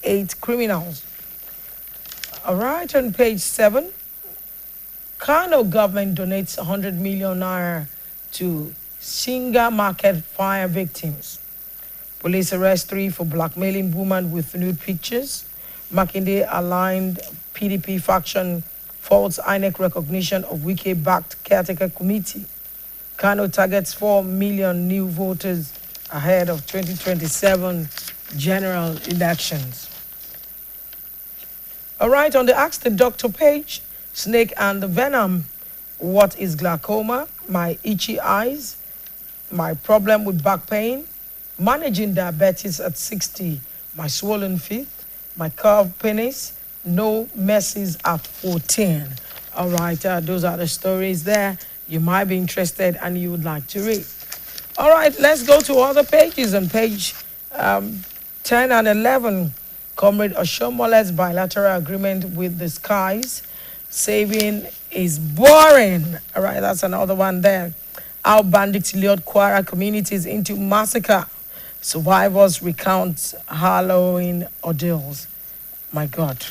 8 criminals. All right, on page 7, Kano government donates 100 million naira to Singa market fire victims. Police arrest 3 for blackmailing woman with nude pictures. Makinde aligned PDP faction faults INEC recognition of Wike-backed caretaker committee. Kano targets 4 million new voters ahead of 2027 general elections. All right, on the Ask the Doctor page, snake and the venom. What is glaucoma? My itchy eyes. My problem with back pain. Managing diabetes at 60. My swollen feet. My curved penis. No messes at 14. All right, those are the stories there. You might be interested and you would like to read. All right, let's go to other pages. On page 10 and 11, Comrade Oshomole's bilateral agreement with the skies. Saving is boring. All right, that's another one there. Our bandits lured Kwara communities into massacre. Survivors recount Halloween ordeals. My God.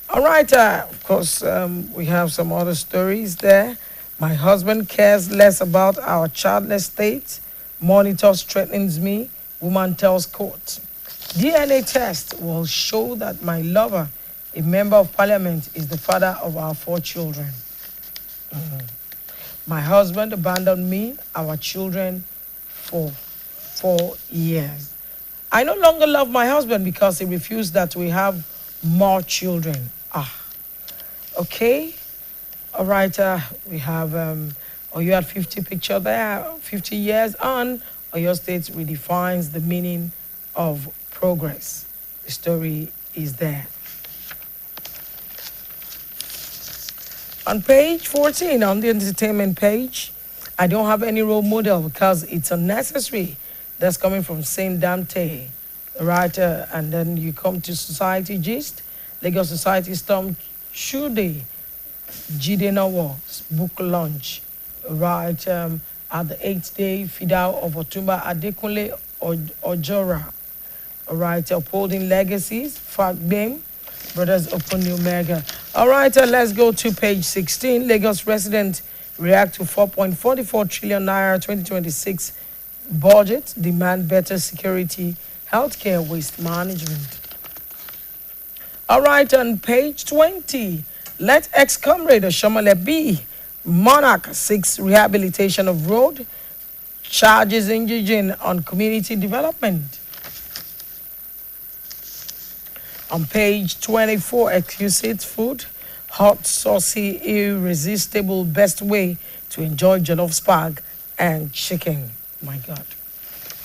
All right, of course, we have some other stories there. My husband cares less about our childless state. Monitor threatens me. Woman tells court. DNA test will show that my lover, a member of parliament, is the father of our 4 children. My husband abandoned me, our children, for 4 years. I no longer love my husband because he refused that we have more children. Okay. All right, we have, you had 50 picture there, 50 years on. Oyo State redefines the meaning of progress. The story is there. On page 14, on the entertainment page, I don't have any role model because it's unnecessary. That's coming from Saint Dante, right? And then you come to Society Gist, Lagos Society Storm Chude, Jidenawa book launch, right? At the 8th day, Fidao of Otumba Adekunle Ojora, all right? Upholding legacies, fact game, Brothers Open New Mega. All right, let's go to page 16. Lagos residents react to 4.44 trillion naira 2026 budget, demand better security, healthcare, waste management. All right, on page 20, let ex-comrade Oshomole be. Monarch seeks rehabilitation of road, charges engaging on community development. On page 24, exquisite food, hot, saucy, irresistible, best way to enjoy jollof spag and chicken. My God.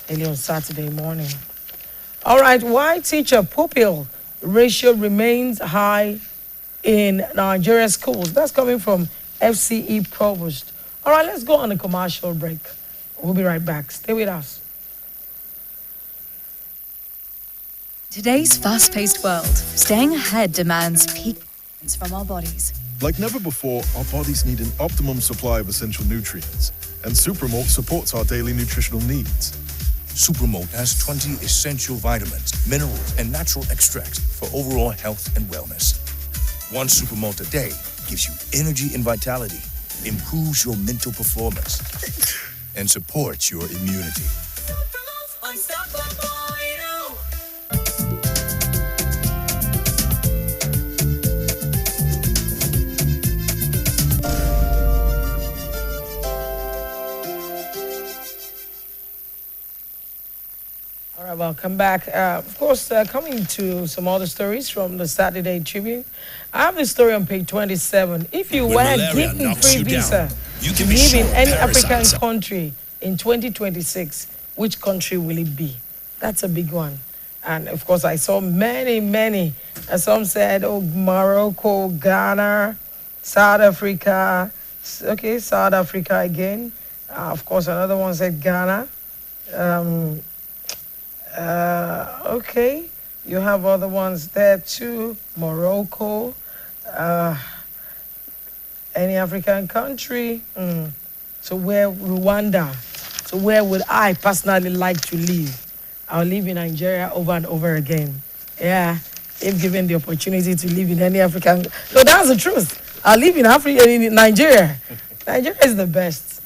Early on Saturday morning. All right, why teacher-pupil ratio remains high in Nigeria schools? That's coming from FCE Provost. All right, let's go on a commercial break. We'll be right back. Stay with us. Today's fast-paced world, staying ahead demands peak from our bodies. Like never before, our bodies need an optimum supply of essential nutrients, and Supermalt supports our daily nutritional needs. Supermalt has 20 essential vitamins, minerals, and natural extracts for overall health and wellness. One Supermalt a day gives you energy and vitality, improves your mental performance, and supports your immunity. All right, welcome back. Of course, coming to some other stories from the Saturday Tribune. I have this story on page 27. If you were given free visa to live in any African country in 2026, which country will it be? That's a big one. And of course, I saw many. Some said, Morocco, Ghana, South Africa. Okay, South Africa again. Of course, another one said Ghana. Okay, you have other ones there too. Morocco, any African country. So where Rwanda? So where would I personally like to live? I'll live in Nigeria over and over again. Yeah, if given the opportunity to live in any African, no, that's the truth. I'll live in Africa, in Nigeria. Nigeria is the best.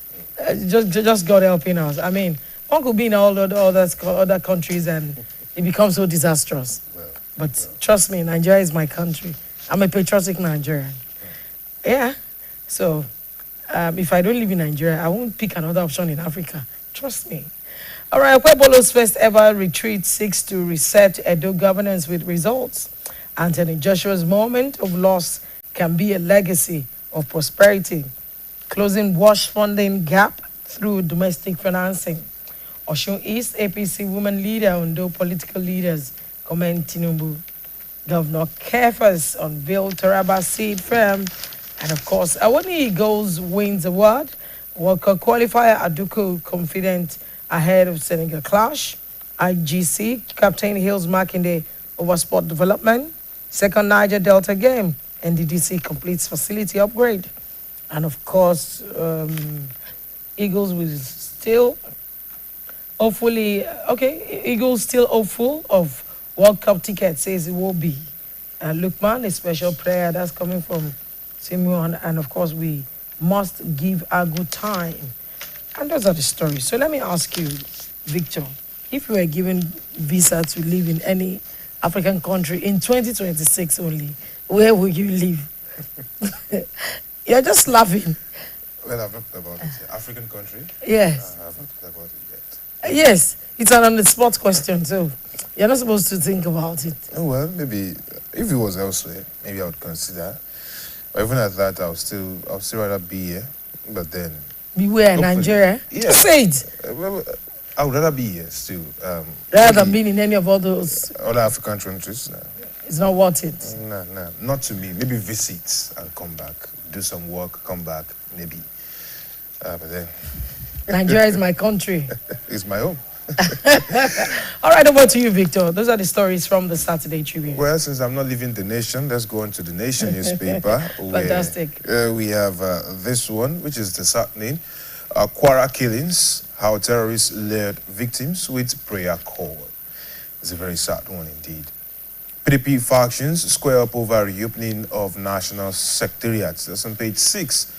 Just God helping us. I mean, one could be in all other countries and it becomes so disastrous. But trust me, Nigeria is my country. I'm a patriotic Nigerian. Yeah. So if I don't live in Nigeria, I won't pick another option in Africa. Trust me. All right, Pueblo's first ever retreat seeks to reset Edo governance with results. Anthony Joshua's moment of loss can be a legacy of prosperity, closing wash funding gap through domestic financing. Osun East APC women leader, Ondo political leaders comment Tinubu. Governor Kefas unveiled Taraba seed firm. And of course, Awani Eagles wins award. World Cup qualifier Aduku confident ahead of Senegal clash. IGC Captain Hills Makinde over sport development. Second Niger Delta game. NDDC completes facility upgrade. And of course, Eagles will still hopefully, Eagles still hopeful of World Cup ticket, says it will be. Lukman, a special prayer that's coming from Simeon, and of course, we must give a good time. And those are the stories. So let me ask you, Victor, if you were given visa to live in any African country in 2026 only, where would you live? You're just laughing. Well, I've not thought about it. African country? Yes. I've not thought about it yet. Yes, it's an on-the-spot question, so you're not supposed to think about it. Oh, well, maybe if it was elsewhere, maybe I would consider. But even at that, I'll still rather be here. But then, Beware, hopefully- Nigeria. Yeah. Just say it. Well, I would rather be here still. Rather than maybe being in any of all those, other African countries. No. it's not worth it. No, not to me. Maybe visit and come back, do some work, come back, maybe. But then, Nigeria is my country. it's my home. All right, over to you, Victor. Those are the stories from the Saturday Tribune. Well, since I'm not leaving the nation, let's go on to the Nation newspaper. Fantastic. Where, we have this one, which is disheartening. Kwara killings, how terrorists lured victims with prayer call. It's a very sad one indeed. PDP factions square up over reopening of national secretariats. That's on page 6.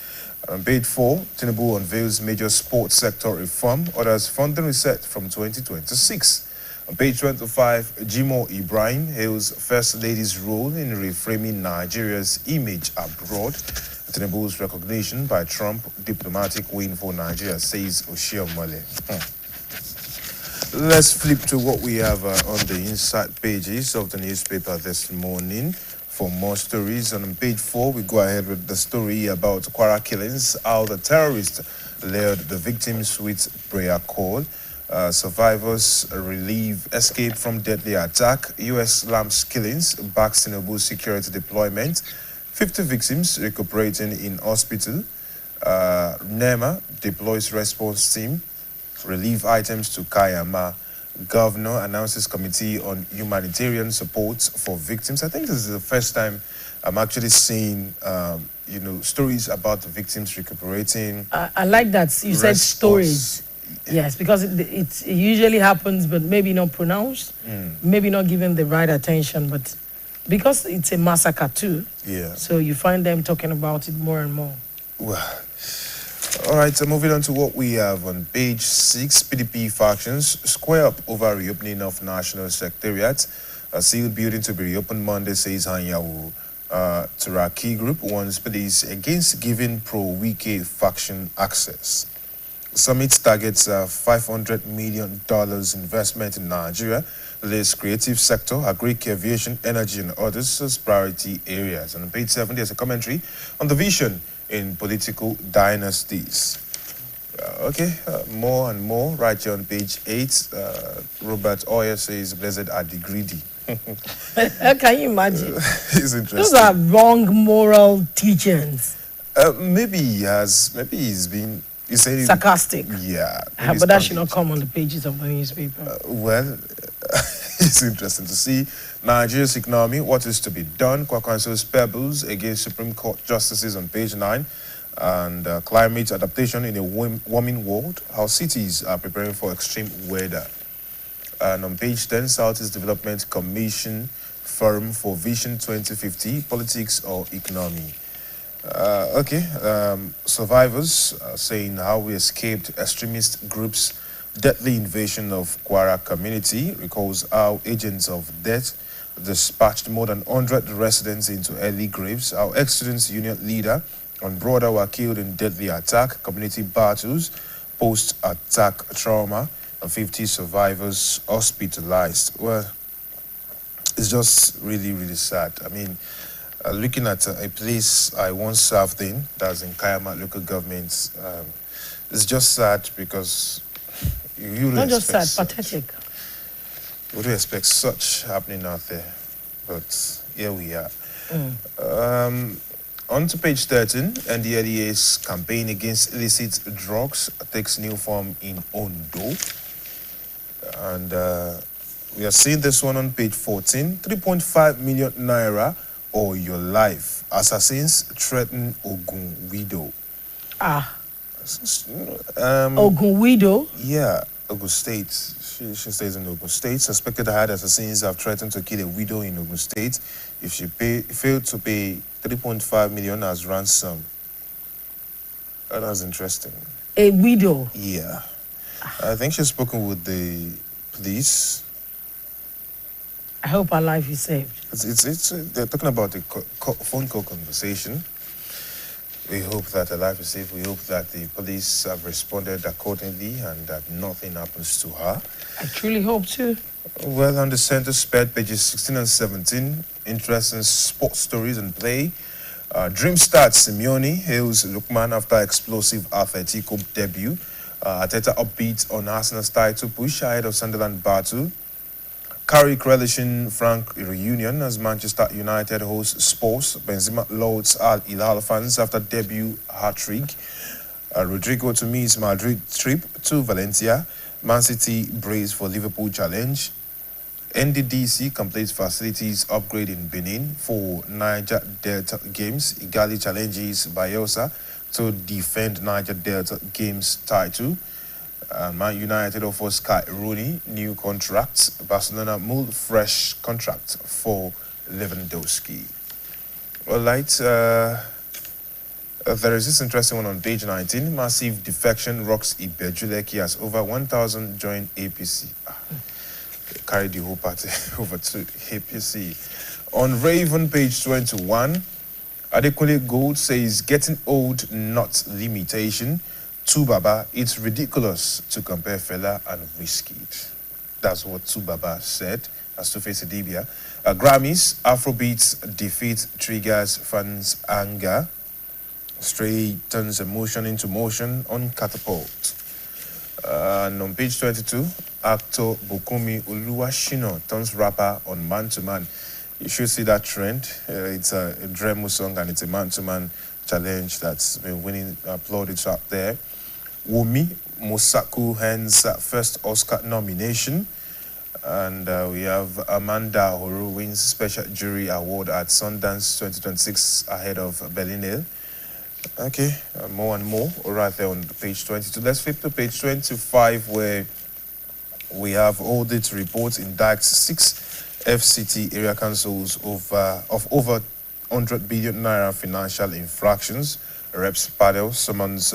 On page 4, Tinubu unveils major sports sector reform, orders funding reset from 2026. On page 25, Jimo Ibrahim hails First Lady's role in reframing Nigeria's image abroad. Tinubu's recognition by Trump, diplomatic win for Nigeria, says Oshiomhole. Let's flip to what we have on the inside pages of the newspaper this morning. For more stories, on page 4, we go ahead with the story about Kwara killings, how the terrorists lured the victims with prayer call. Survivors relieve escape from deadly attack. U.S. lamps killings, backs Tinubu security deployment. 50 victims recuperating in hospital. NEMA deploys response team. Relief items to Kayama. Governor announces committee on humanitarian support for victims. I think this is the first time I'm actually seeing, stories about the victims recuperating. I like that. You said stories. Yes, because it usually happens, but maybe not pronounced, maybe not given the right attention, but because it's a massacre too. Yeah. So you find them talking about it more and more. Well, all right, so moving on to what we have on page 6, PDP factions square up over reopening of National Secretariat. A sealed building to be reopened Monday, says Hanyawu. Turaki Group warns police against giving pro-Wike faction access. Summit targets $500 million investment in Nigeria, lists creative sector, agri, aviation, energy, and others as priority areas. And on page 7, there's a commentary on the vision in political dynasties. More and more. Right here on page 8, Robert Oyer says, "Blessed are the greedy." Can you imagine? It's interesting. Those are wrong moral teachings. Maybe he's been. He's saying Sarcastic. Yeah. But that should not come on the pages of the newspaper. Well, it's interesting to see Nigeria's economy, what is to be done. Kwakwanso's pebbles against Supreme Court justices on page 9. And climate adaptation in a warming world, how cities are preparing for extreme weather. And on page 10, Southeast Development Commission Forum for Vision 2050, Politics or Economy. Survivors are saying how we escaped extremist groups' deadly invasion of Kwara community, recalls how agents of death dispatched more than 100 residents into early graves. Our ex-students union leader and brother were killed in deadly attack, community battles, post-attack trauma, and 50 survivors hospitalized. Well, it's just really, really sad. I mean, looking at a place I once served in, that's in Kayama local government, it's just sad because you Not just sad, such. pathetic. You would expect such happening out there, but here we are. On to page 13, NDLEA's campaign against illicit drugs takes new form in Ondo. And we are seeing this one on page 14, 3.5 million naira or your life. Assassins threaten Ogun widow. Ogun widow? Yeah, Ogun State. She stays in Ogun State. Suspected hired assassins have threatened to kill a widow in Ogun State if she failed to pay 3.5 million as ransom. That's interesting. A widow? Yeah. I think she's spoken with the police. I hope her life is saved. They're talking about a phone call conversation. We hope that her life is safe. We hope that the police have responded accordingly and that nothing happens to her. I truly hope too. Well, on the center spread, pages 16 and 17, interesting sports stories and play. Dream starts. Simeone hails Lukman after explosive Atletico debut. Ateta upbeat on Arsenal's title push ahead of Sunderland battle. Carrick relishing Frank reunion as Manchester United hosts Spurs. Benzema loads Al Hilal fans after debut hat-trick. Rodrigo to miss Madrid trip to Valencia. Man City brace for Liverpool challenge. NDDC completes facilities upgrade in Benin for Niger Delta Games. Igali challenges Bayelsa to defend Niger Delta Games title. Man United offers Kai Rooney new contracts. Barcelona moved fresh contract for Lewandowski. All right. There is this interesting one on page 19. Massive defection rocks Ibejuleki as over 1,000 join APC. Carry the whole party over to APC. On Raven, page 21, Adekunle Gold says getting old, not limitation. Tubaba, it's ridiculous to compare Fela and Wizkid. That's what Tubaba said as Two-Face Idibia. Grammys, Afrobeats defeat triggers fans' anger. Stray turns emotion into motion on Catapult. And on page 22, actor Bukumi Oluwashino turns rapper on Man to Man. You should see that trend. It's a Dremo song and it's a man-to-man challenge that's been winning plaudits out there. Wumi Musaku hands first Oscar nomination. And we have Amanda Horo wins Special Jury Award at Sundance 2026 ahead of Berlinale. Okay, more and more right there on page 22. Let's flip to page 25 where we have audit reports indicts 6 FCT area councils of over 100 billion naira financial infractions. Reps panel summons,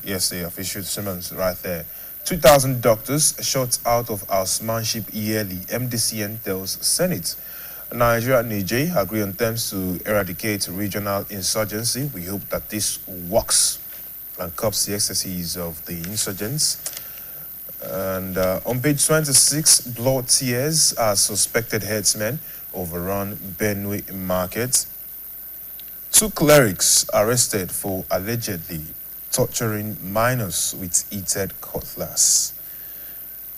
yesterday, official summons right there. 2,000 doctors shot out of housemanship yearly, MDCN tells Senate. Nigeria and Niger agree on terms to eradicate regional insurgency. We hope that this works and curbs the excesses of the insurgents. And on page 26, blood tears as suspected headsmen overrun Benue market. 2 clerics arrested for allegedly torturing minors with heated cutlass.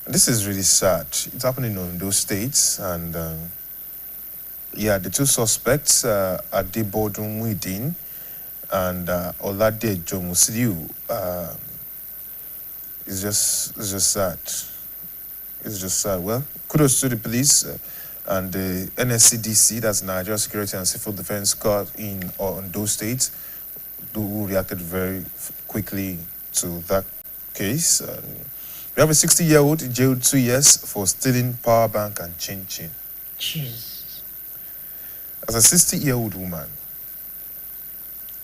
This is really sad. It's happening in those states, and the 2 suspects, Adebodun Muidin and Olade Jomusiliu, it's just sad. It's just sad. Well, kudos to the police and the NSCDC, that's Nigeria Security and Civil Defense Corps in those states, who reacted very quickly to that case. We have a 60-year-old jailed 2 years for stealing power bank and chin. Jeez. As a 60-year-old woman,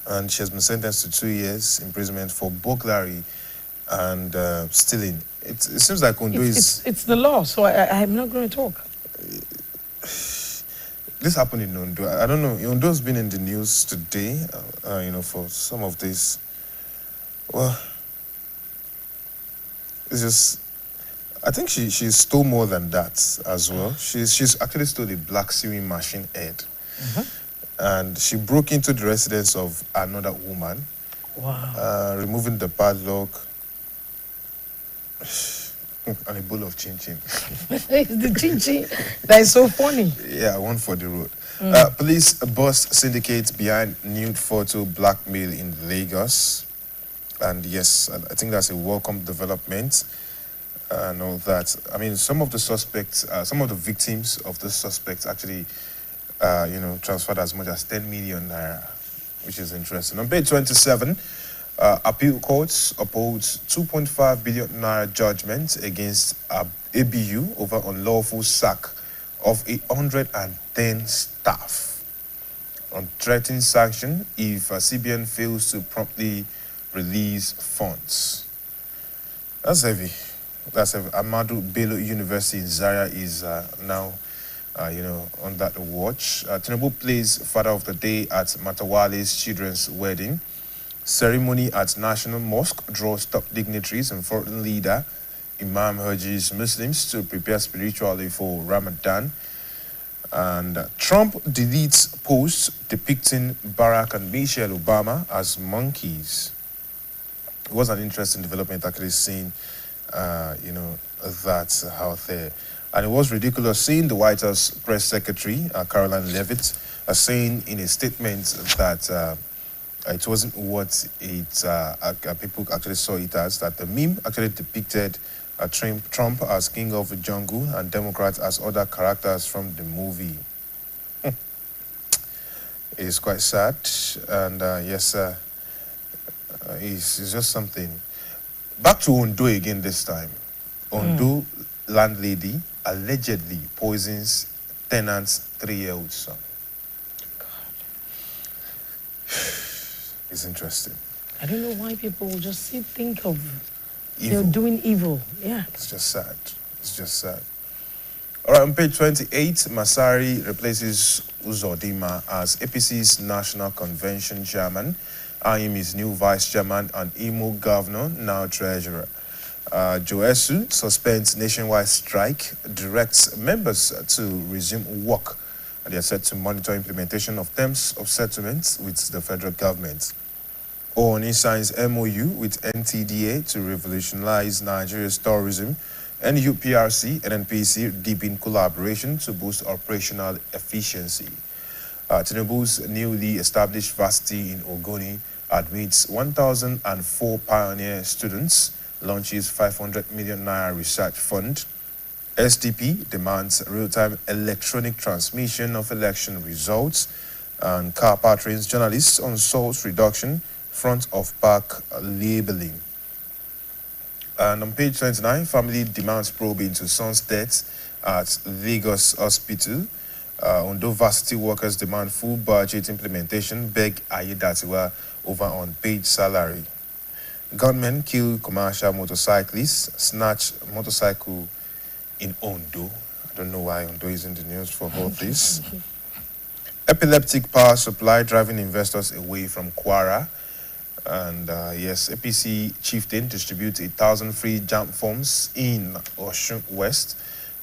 and she has been sentenced to 2 years imprisonment for burglary and stealing. It seems like Ondo It's the law, so I'm not going to talk. This happened in Ondo. I don't know. Ondo's been in the news today, for some of this. Well, it's just, I think she stole more than that as well. She's actually stole a black sewing machine head. And she broke into the residence of another woman. Wow. Removing the padlock and a bowl of chin. The chin. That is so funny. Yeah, one for the road. Police bust syndicate behind nude photo blackmail in Lagos. And yes, I think that's a welcome development and all that. I mean, some of the suspects, some of the victims of the suspects actually, transferred as much as 10 million naira, which is interesting. On page 27, appeal courts upholds 2.5 billion naira judgment against ABU over unlawful sack of 110 staff on threatened sanction if CBN fails to promptly release funds. That's heavy. Ahmadu Bello University in Zaria is now, on that watch. Tinubu plays Father of the Day at Matawale's children's wedding. Ceremony at National Mosque draws top dignitaries and foreign leader. Imam urges Muslims to prepare spiritually for Ramadan. And Trump deletes posts depicting Barack and Michelle Obama as monkeys. It was an interesting development actually seeing, that out there. And it was ridiculous seeing the White House press secretary, Caroline Levitt, saying in a statement that it wasn't what people actually saw it as, that the meme actually depicted Trump as king of the jungle and Democrats as other characters from the movie. It is quite sad, and yes, it's just something. Back to Ondo again this time. Ondo landlady allegedly poisons tenant's 3-year-old son. It's interesting. I don't know why people just think of Evil. they're doing evil. Yeah. It's just sad. All right, on page 28, Masari replaces Uzodima as APC's National Convention chairman. Ayim is new vice chairman and Imo governor, now treasurer. Joesu suspends nationwide strike, directs members to resume work. And they are set to monitor implementation of terms of settlements with the federal government. Ooni signs MOU with NTDA to revolutionize Nigeria's tourism. NUPRC and NPC deepen collaboration to boost operational efficiency. Tinubu's newly established varsity in Ogoni admits 1,004 pioneer students, launches 500 million naira research fund. SDP demands real-time electronic transmission of election results, and CAPA trains journalists on salt reduction, front of pack labeling. And on page 29, family demands probe into son's death at Lagos Hospital. Ondo varsity workers demand full budget implementation, beg Ayedatiwa over unpaid salary. Gunmen kill commercial motorcyclists, snatch motorcycle in Ondo. I don't know why Ondo is in the news for all this. Epileptic power supply driving investors away from Kwara. And yes, APC chieftain distributes 1,000 free jump forms in Osun West.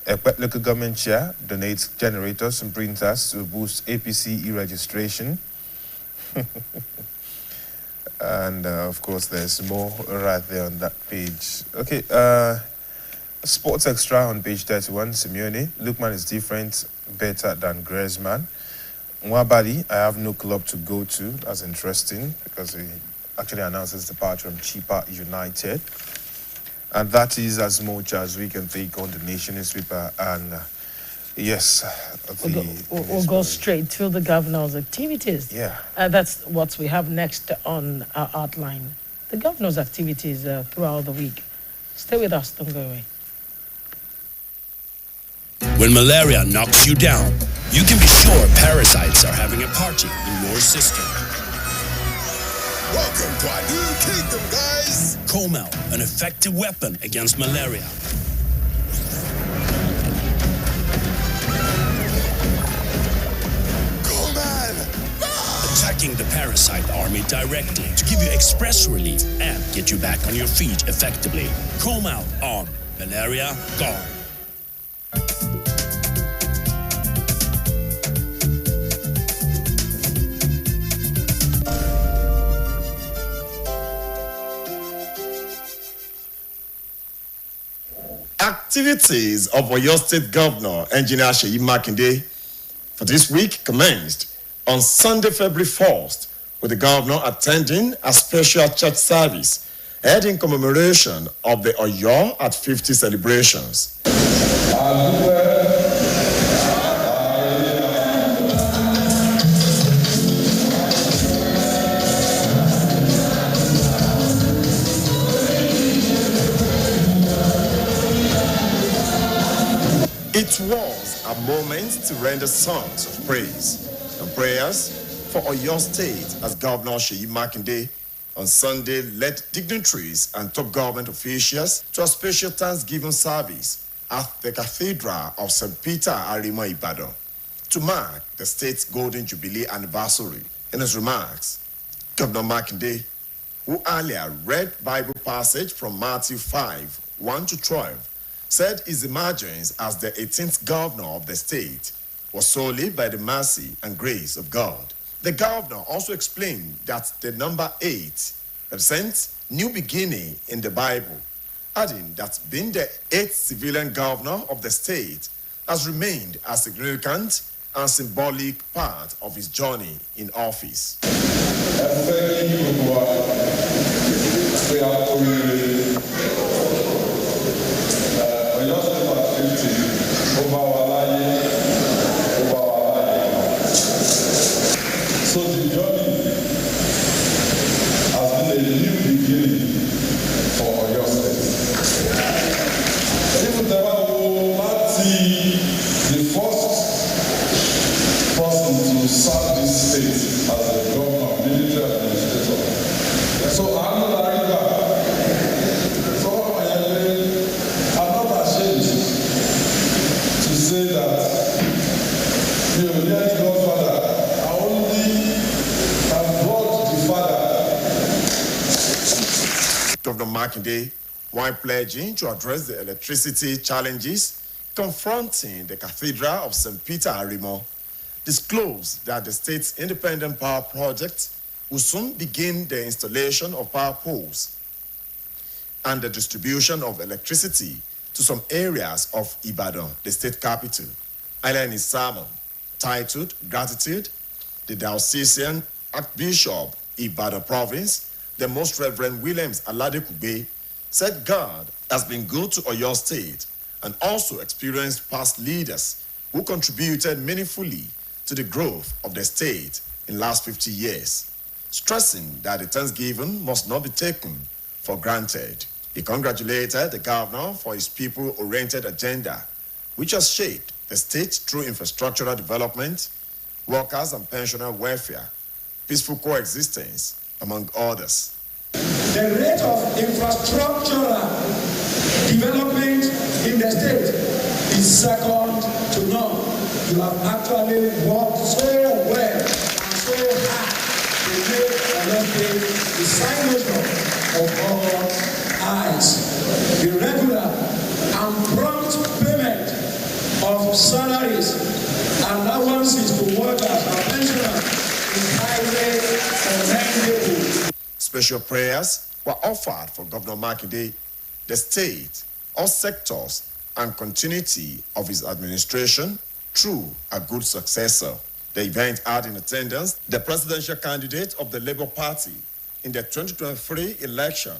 Ekpet local government chair donates generators and printers to boost APC e-registration. And of course, there's more right there on that page. Okay, Sports Extra on page 31. Simeone, Lookman is different, better than Griezmann. Nwabali, I have no club to go to. That's interesting because he actually announces departure from Cheaper United. And that is as much as we can take on the Nation newspaper. And yes, we'll go straight to the governor's activities. Yeah. That's what we have next on our outline. The governor's activities throughout the week. Stay with us. Don't go away. When malaria knocks you down, you can be sure parasites are having a party in your system. Welcome to our new kingdom, guys. Comel, an effective weapon against malaria. Attacking the parasite army directly to give you express relief and get you back on your feet effectively. Comel on. Malaria gone. Activities of Oyo State Governor Engineer Seyi Makinde for this week commenced on Sunday, February 1st, with the governor attending a special church service held in commemoration of the Oyo at 50 celebrations. It was a moment to render songs of praise and prayers for Oyo State as Governor Seyi Makinde on Sunday led dignitaries and top government officials to a special Thanksgiving service at the Cathedral of St. Peter Arimo Ibadan to mark the state's Golden Jubilee anniversary. In his remarks, Governor Makinde, who earlier read Bible passage from Matthew 5:1-12, said his emergence as the 18th governor of the state was solely by the mercy and grace of God. The governor also explained that the number 8 represents new beginning in the Bible, adding that being the 8th civilian governor of the state has remained a significant and symbolic part of his journey in office. So the journey has been a new beginning for Oyo State. Even the first person to serve this state as the governor, military administrator. So I'm not ashamed to say that yes, Godfather, I only have brought the Father. Governor Makinde, while pledging to address the electricity challenges confronting the Cathedral of St. Peter Arimo, disclosed that the state's independent power project will soon begin the installation of power poles and the distribution of electricity to some areas of Ibadan, the state capital. Earlier in his sermon, titled Gratitude, the diocesan Archbishop Ibadan Province, the Most Reverend Williams Alade Kugbe, said God has been good to Oyo State and also experienced past leaders who contributed meaningfully to the growth of the state in the last 50 years, stressing that the Thanksgiving must not be taken for granted. He congratulated the governor for his people-oriented agenda, which has shaped the state through infrastructural development, workers and pensioner welfare, peaceful coexistence, among others. The rate of infrastructural development in the state is second to none. You have actually worked so well and so hard to make Oyo State the signage of all eyes. The regular and prompt payment of salaries, allowances to workers and pensioners is highly commendable. Special prayers were offered for Governor Makinde, the state, all sectors, and continuity of his administration through a good successor. The event had in attendance the presidential candidate of the Labour Party in the 2023 election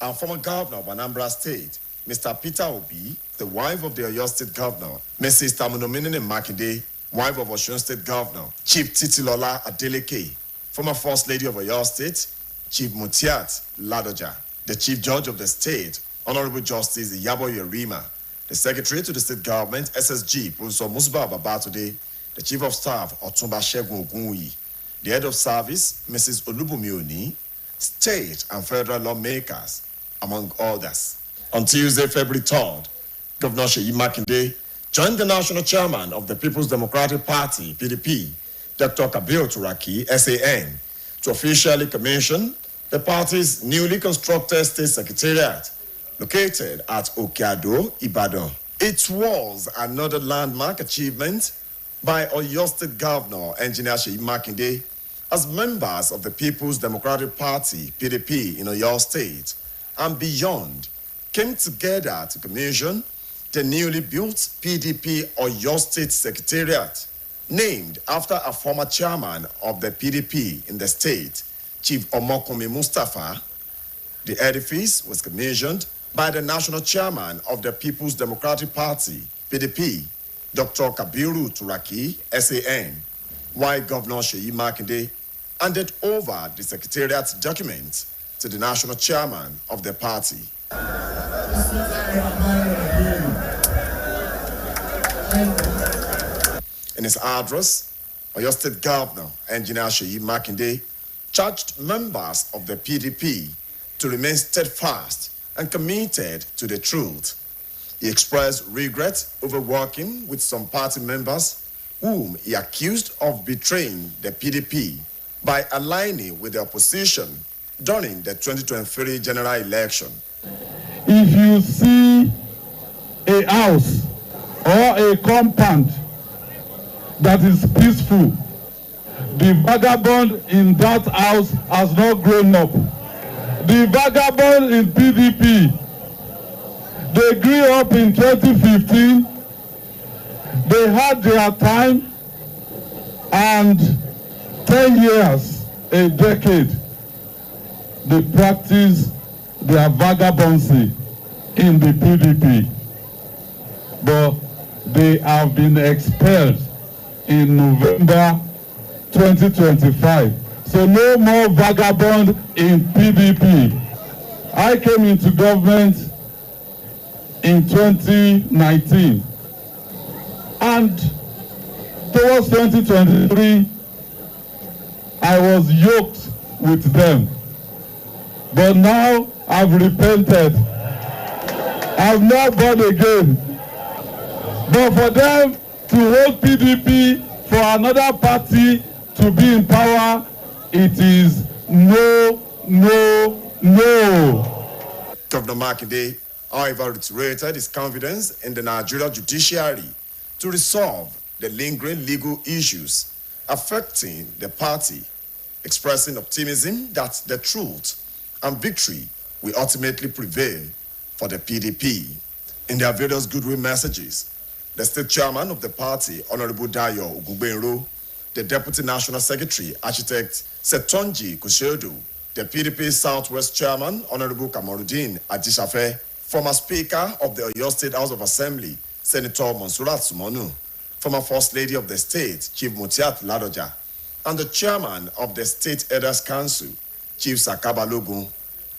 and former governor of Anambra State, Mr. Peter Obi, the wife of the Oyo State Governor, Mrs. Tamunominine Makinde, wife of Osun State Governor, Chief Titilola Adeleke, former First Lady of Oyo State, Chief Mutiat Ladoja, the Chief Judge of the State, Honorable Justice Yabo Yerima, the Secretary to the State Government, SSG, Professor Musba Babatude, the Chief of Staff, Otumba Shegun Ogunwuyi, the Head of Service, Mrs. Olubumi Oni, state and federal lawmakers, among others. On Tuesday, February 3rd, Governor Seyi Makinde joined the National Chairman of the People's Democratic Party, PDP, Dr. Kabir Turaki, SAN, to officially commission the party's newly constructed state secretariat located at Okeado, Ibadan. It was another landmark achievement by Oyo State Governor Engineer Seyi Makinde as members of the People's Democratic Party, PDP, in Oyo State and beyond came together to commission the newly built PDP Oyo State Secretariat, named after a former chairman of the PDP in the state, Chief Omokumi Mustafa. The edifice was commissioned by the national chairman of the People's Democratic Party, PDP, Dr. Kabiru Turaki, SAN, while Governor Seyi Makinde handed over the secretariat documents to the national chairman of the party. In his address, Oyo State Governor Engineer Seyi Makinde charged members of the PDP to remain steadfast and committed to the truth. He expressed regret over working with some party members whom he accused of betraying the PDP by aligning with the opposition during the 2023 general election. If you see a house or a compound that is peaceful, the vagabond in that house has not grown up. The vagabond in PDP, they grew up in 2015, they had their time, and 10 years, a decade, they practice their vagabondsy in the PDP. But they have been expelled in November 2025. So no more vagabond in PDP. I came into government in 2019, and towards 2023, I was yoked with them. But now I've repented. I've not born again. But for them to hold PDP for another party to be in power, it is no, no, no. Governor Makinde, however, reiterated his confidence in the Nigerian judiciary to resolve the lingering legal issues affecting the party, expressing optimism that the truth and victory will ultimately prevail for the PDP. In their various goodwill messages, the state chairman of the party, Honorable Dayo Ogugbenro, the deputy national secretary, Architect Setonji Koshedu, the PDP Southwest chairman, Honorable Kamarudin Ajishafe, former speaker of the Oyo State House of Assembly, Senator Monsurat Sumonu, former first lady of the state, Chief Mutiat Ladoja, and the chairman of the State Elders Council, Chief Sakaba Logun,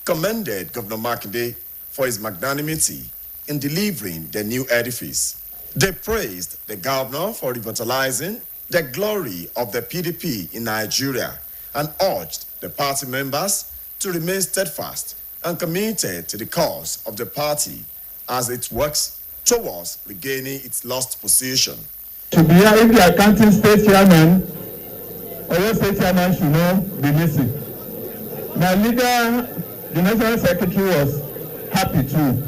commended Governor Makinde for his magnanimity in delivering the new edifice. They praised the governor for revitalizing the glory of the PDP in Nigeria and urged the party members to remain steadfast and committed to the cause of the party as it works towards regaining its lost position. To be here, if the accounting state chairman, Oyo State chairman should not be missing. My leader, the national secretary, was happy too.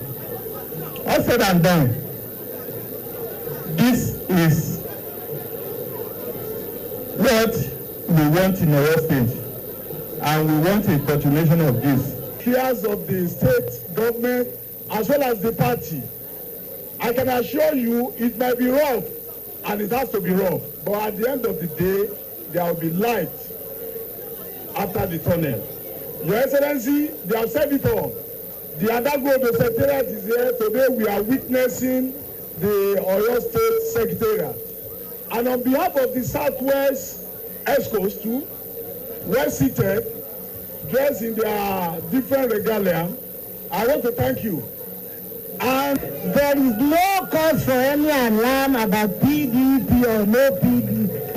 All said and done, this is what we want in our state, and we want a continuation of this. Fears of the state government as well as the party. I can assure you it might be rough, and it has to be rough, but at the end of the day, there will be light after the tunnel. Your Excellency, they have said it all. The Adago of the Secretariat is here. Today we are witnessing the Oyo State Secretariat. And on behalf of the Southwest ESCOs too, well seated, dressed in their different regalia, I want to thank you there is no cause for any alarm about PDP or no PDP.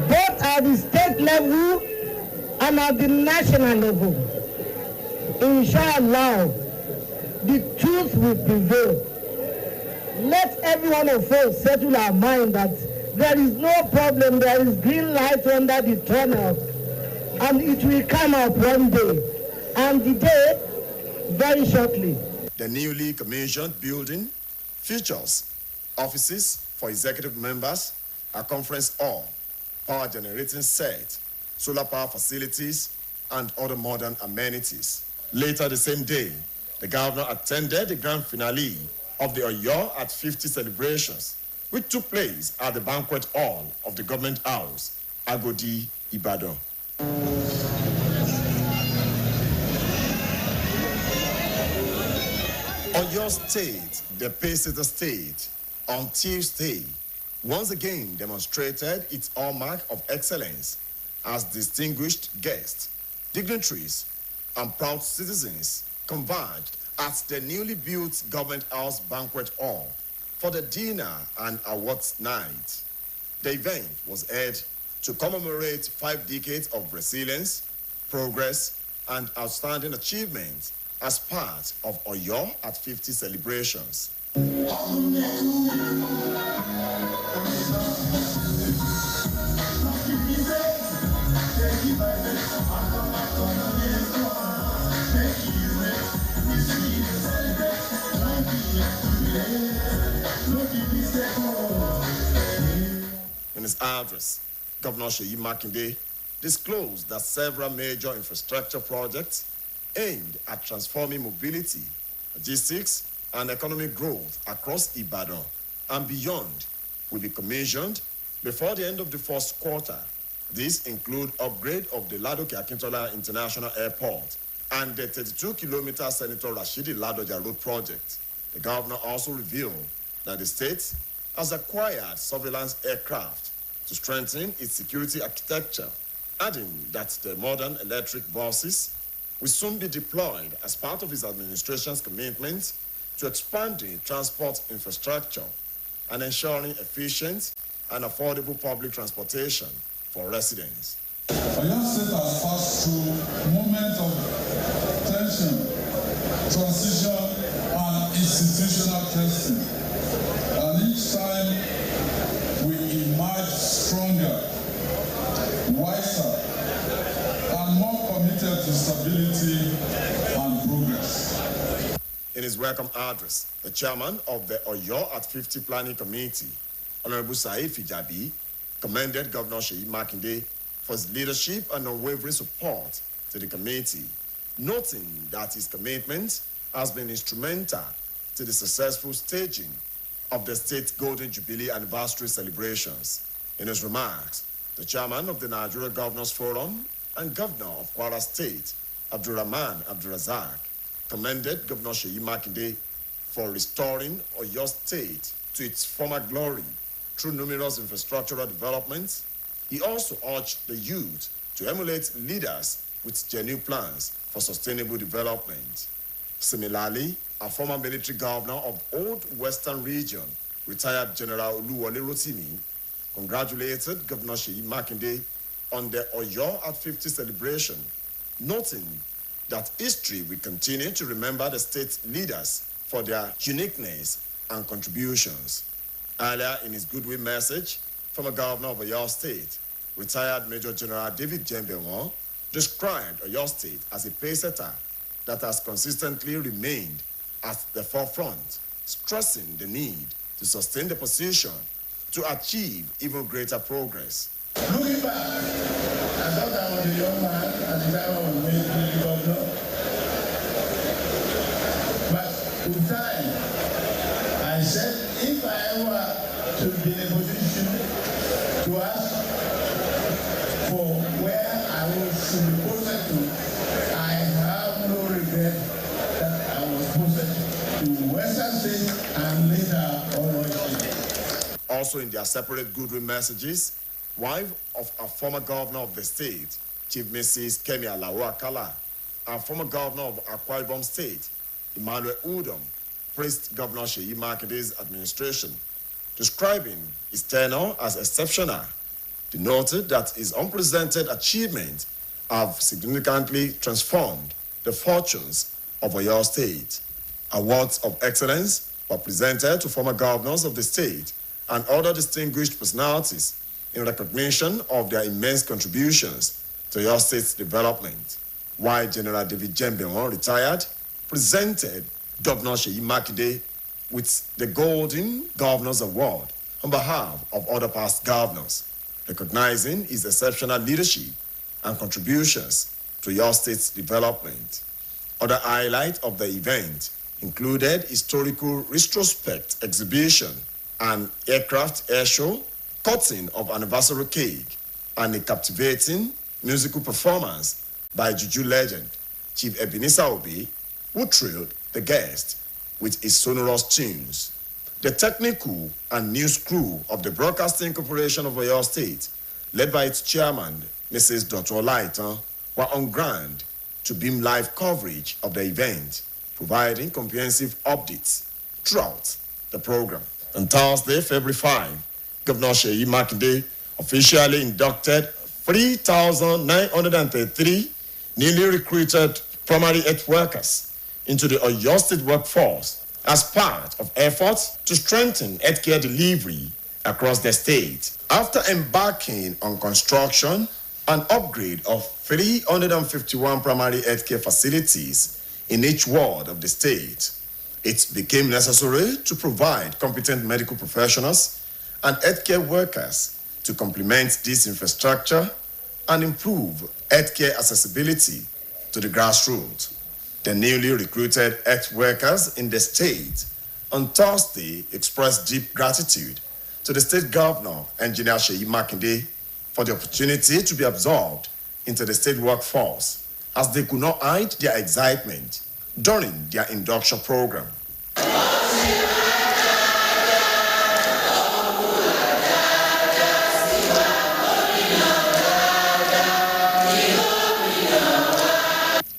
Both at the state level and at the national level. Inshallah, the truth will prevail. Let every one of us settle our mind that there is no problem, there is green light under the tunnel, and it will come up one day, and the day very shortly. The newly commissioned building features offices for executive members, a conference hall, power generating set, solar power facilities, and other modern amenities. Later the same day, the governor attended the grand finale of the Oyo at 50 celebrations, which took place at the banquet hall of the government house, Agodi, Ibadan. Oyo State, the pace-setter state, on Tuesday, once again demonstrated its hallmark of excellence as distinguished guests, dignitaries, and proud citizens converged at the newly built Government House Banquet Hall for the dinner and awards night. The event was held to commemorate 5 decades of resilience, progress, and outstanding achievements as part of Oyo at 50 celebrations. In his address, Governor Seyi Makinde disclosed that several major infrastructure projects aimed at transforming mobility, logistics, and economic growth across Ibadan and beyond will be commissioned before the end of the first quarter. These include upgrade of the Ladoke Akintola International Airport and the 32-kilometer Senator Rashidi Ladoja Road project. The governor also revealed that the state has acquired surveillance aircraft to strengthen its security architecture, adding that the modern electric buses will soon be deployed as part of his administration's commitment to expanding transport infrastructure and ensuring efficient and affordable public transportation for residents. Oyo State has passed through moments of tension, transition, and institutional testing. And each time we emerge stronger, wiser, and more committed to stability and progress. In his welcome address, the chairman of the Oyo at 50 Planning Committee, Honorable Said Fijabi, commended Governor Seyi Makinde for his leadership and unwavering support to the committee, noting that his commitment has been instrumental to the successful staging of the state's Golden Jubilee Anniversary celebrations. In his remarks, the chairman of the Nigeria Governors Forum and Governor of Kwara State, Abdulrahman Abdulrazak, commended Governor Seyi Makinde for restoring Oyo State to its former glory through numerous infrastructural developments. He also urged the youth to emulate leaders with genuine plans for sustainable development. Similarly, a former military governor of Old Western Region, retired General Oluwole Rotimi, congratulated Governor Seyi Makinde on the Oyo at 50 celebration, noting that history will continue to remember the state's leaders for their uniqueness and contributions. Earlier in his goodwill message, former governor of Oyo State, retired Major General David Jembewo, described Oyo State as a pace-setter that has consistently remained at the forefront, stressing the need to sustain the position to achieve even greater progress. Looking back, I thought I was a young man at the time I was made governor. But with time, I said if I ever should be in a position to ask for where I should be posted to, I have no regret that I was posted to Western State and later Oyo State. Also in their separate goodwill messages, wife of a former governor of the state, Chief Mrs. Kemi Alao Akala, and former governor of Akwa Ibom State, Emmanuel Udom, praised Governor Seyi Makinde's administration, describing his tenure as exceptional. They noted that his unprecedented achievements have significantly transformed the fortunes of Oyo State. Awards of excellence were presented to former governors of the state and other distinguished personalities in recognition of their immense contributions to Oyo State's development. While General David Jembeon, retired, presented Governor Seyi Makinde with the Golden Governor's Award on behalf of other past governors, recognizing his exceptional leadership and contributions to your state's development. Other highlights of the event included historical retrospect exhibition, an aircraft air show, cutting of anniversary cake, and a captivating musical performance by Juju legend Chief Ebenezer Obi, who thrilled the guests with his sonorous tunes. The technical and news crew of the Broadcasting Corporation of Oyo State, led by its chairman, Mrs. Dr. Olaitan, were on ground to beam live coverage of the event, providing comprehensive updates throughout the program. On Thursday, February 5, Governor Seyi Makinde officially inducted 3,933 newly recruited primary health workers into the Oyo State workforce as part of efforts to strengthen healthcare delivery across the state. After embarking on construction and upgrade of 351 primary healthcare facilities in each ward of the state, it became necessary to provide competent medical professionals and healthcare workers to complement this infrastructure and improve healthcare accessibility to the grassroots. The newly recruited health workers in the state on Thursday expressed deep gratitude to the state governor, Engineer Seyi Makinde, for the opportunity to be absorbed into the state workforce, as they could not hide their excitement during their induction program.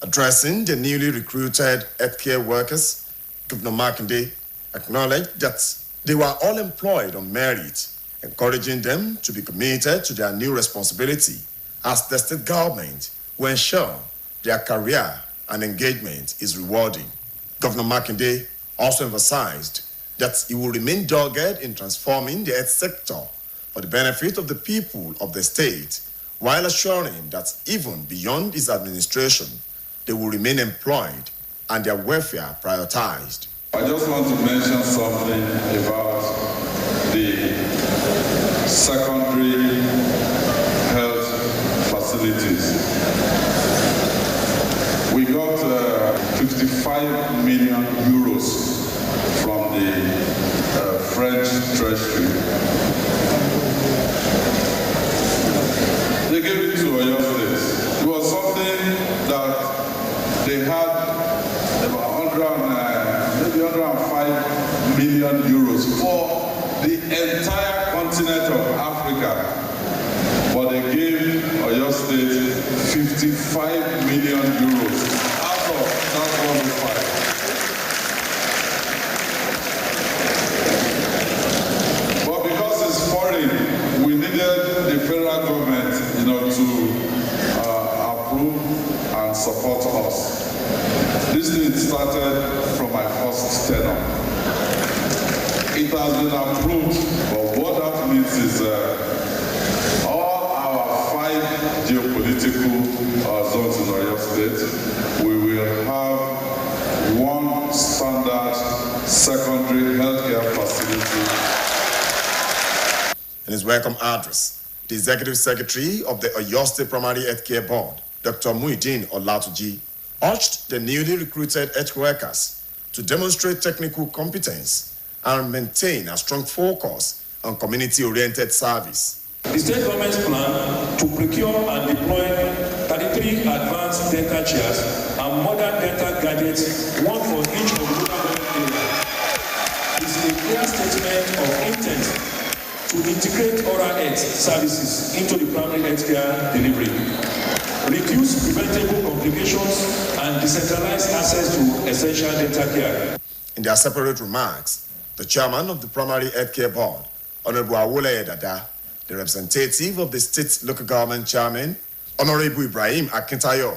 Addressing the newly recruited healthcare workers, Governor Makinde acknowledged that they were all employed on merit, encouraging them to be committed to their new responsibility as the state government will ensure their career and engagement is rewarding. Governor Makinde also emphasized that he will remain dogged in transforming the health sector for the benefit of the people of the state, while assuring that even beyond his administration, they will remain employed and their welfare prioritized. I just want to mention something about the secondary health facilities. We got 55 million euros from the French Treasury. They gave it to Oyo State. It was something that they had about 105 million euros for the entire continent of Africa. But they gave Oyo State 55 million euros out of that 105. But because it's foreign, we needed the federal government, to approve and support us. This thing started from my first tenure. It has been approved, but what that means is all our 5 geopolitical zones in Oyo State, we will have one standard secondary healthcare facility. In his welcome address, the Executive Secretary of the Oyo State Primary Healthcare Board, Dr. Muideen Olatuji, urged the newly recruited health workers to demonstrate technical competence and maintain a strong focus on community-oriented service. The state government's plan to procure and deploy 33 advanced dental chairs and modern dental gadgets, one for each of the local government areas, is a clear statement of intent to integrate oral health services into the primary health care delivery, reduce preventable complications, and decentralize access to essential dental care. In their separate remarks, the chairman of the Primary Healthcare Board, Honorable Awole Dada, the representative of the state local government chairman, Honorable Ibrahim Akintayo,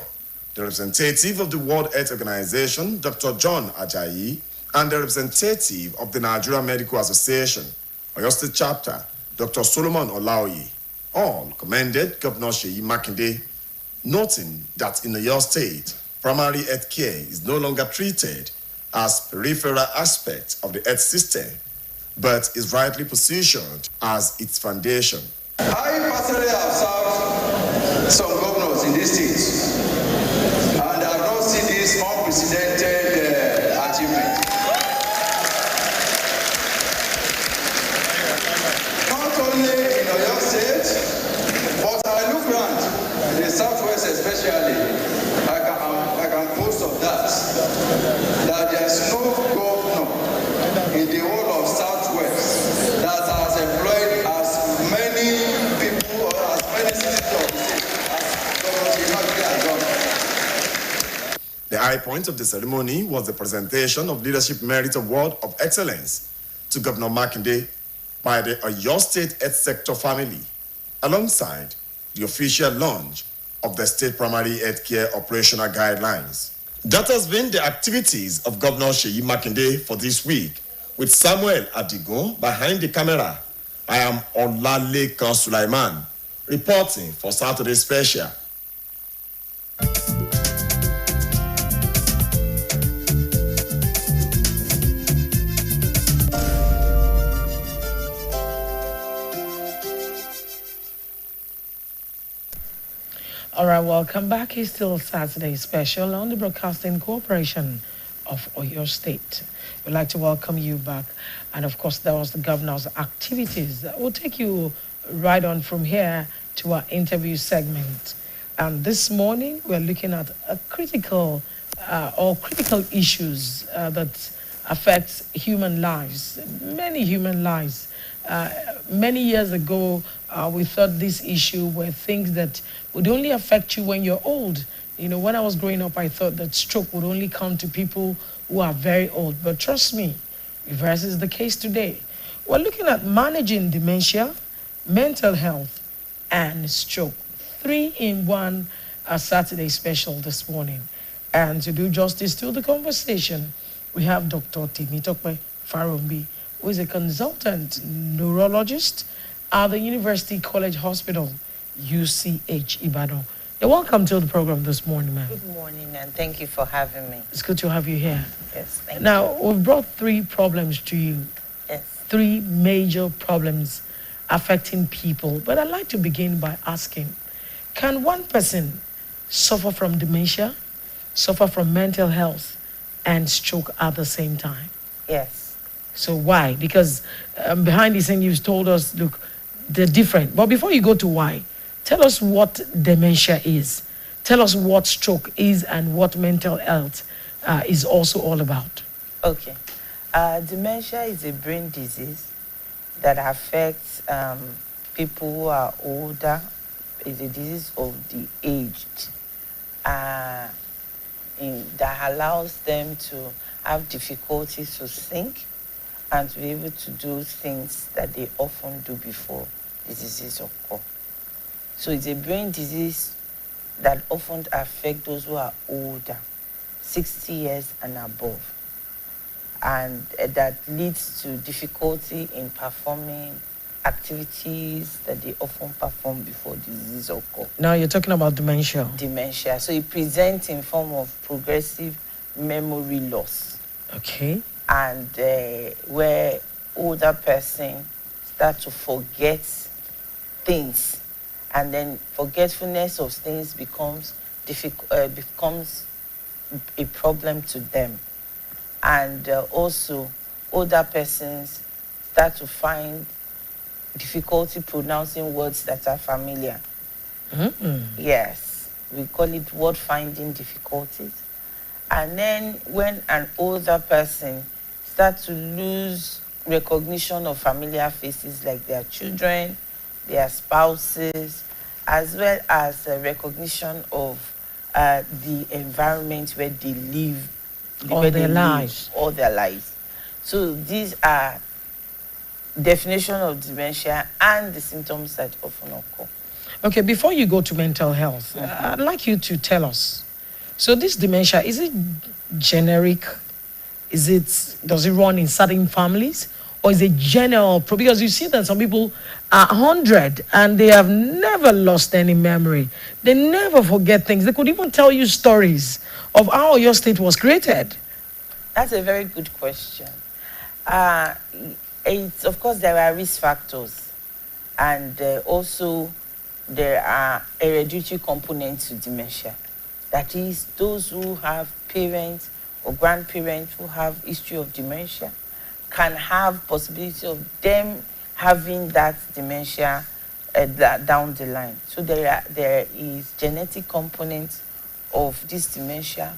the representative of the World Health Organization, Dr. John Ajayi, and the representative of the Nigerian Medical Association, Oyo State Chapter, Dr. Solomon Olaoye, all commended Governor Seyi Makinde, noting that in Oyo State, primary health care is no longer treated as peripheral aspect of the health system, but is rightly positioned as its foundation. I personally have served some governors in this state, and I have not seen this unprecedented achievement. Not only in Oyo State, but I look around the Southwest especially, I can boast of that there's no governor in the whole of Southwest that has employed as many people or as many citizens of the state as Governor Seyi Makinde has done. The high point of the ceremony was the presentation of Leadership Merit Award of Excellence to Governor Makinde by the Oyo State Health Sector family, alongside the official launch of the State Primary Health Care Operational Guidelines. That has been the activities of Governor Seyi Makinde for this week, with Samuel Adigun behind the camera. I am Olalekan Sulaiman, reporting for Saturday Special. All right, welcome back. It's still Saturday Special on the Broadcasting Corporation of Oyo State. We'd like to welcome you back. And of course, that was the governor's activities. We'll take you right on from here to our interview segment. And this morning, we're looking at a critical issues that affects human lives, many human lives. Many years ago, we thought this issue were things that would only affect you when you're old. You know, when I was growing up, I thought that stroke would only come to people who are very old. But trust me, reverse is the case today. We're looking at managing dementia, mental health, and stroke. 3-in-1 Saturday Special this morning. And to do justice to the conversation, we have Dr. Temitope Farombi, who is a consultant neurologist at the University College Hospital, UCH Ibadan. You're welcome to the program this morning, ma'am. Good morning, and thank you for having me. It's good to have you here. Yes, thank you. Now, we've brought 3 problems to you. Yes. 3 major problems affecting people. But I'd like to begin by asking, can one person suffer from dementia, suffer from mental health, and stroke at the same time? Yes. So why? Because behind the scene, you've told us, look, they're different. But before you go to why, tell us what dementia is. Tell us what stroke is and what mental health is also all about. Okay. Dementia is a brain disease that affects people who are older. It's a disease of the aged that allows them to have difficulties to think and to be able to do things that they often do before the disease occur. So it's a brain disease that often affects those who are older, 60 years and above. And that leads to difficulty in performing activities that they often perform before the disease occur. Now you're talking about dementia. Dementia. So it presents in form of progressive memory loss. Okay. And where older person start to forget things, and then forgetfulness of things becomes a problem to them. And also older persons start to find difficulty pronouncing words that are familiar. Mm-hmm. Yes, we call it word finding difficulties. And then when an older person starts to lose recognition of familiar faces like their children, their spouses, as well as recognition of the environment where they live All where their they lives. live all their lives. So these are definition of dementia and the symptoms that often occur. Okay, before you go to mental health, I'd like you to tell us. So this dementia, is it generic? Does it run in certain families? Or is it general? Because you see that some people are 100 and they have never lost any memory. They never forget things. They could even tell you stories of how your state was created. That's a very good question. Of course, there are risk factors, and also there are hereditary components to dementia. That is, those who have parents or grandparents who have history of dementia can have possibility of them having that dementia down the line. So there is genetic components of this dementia,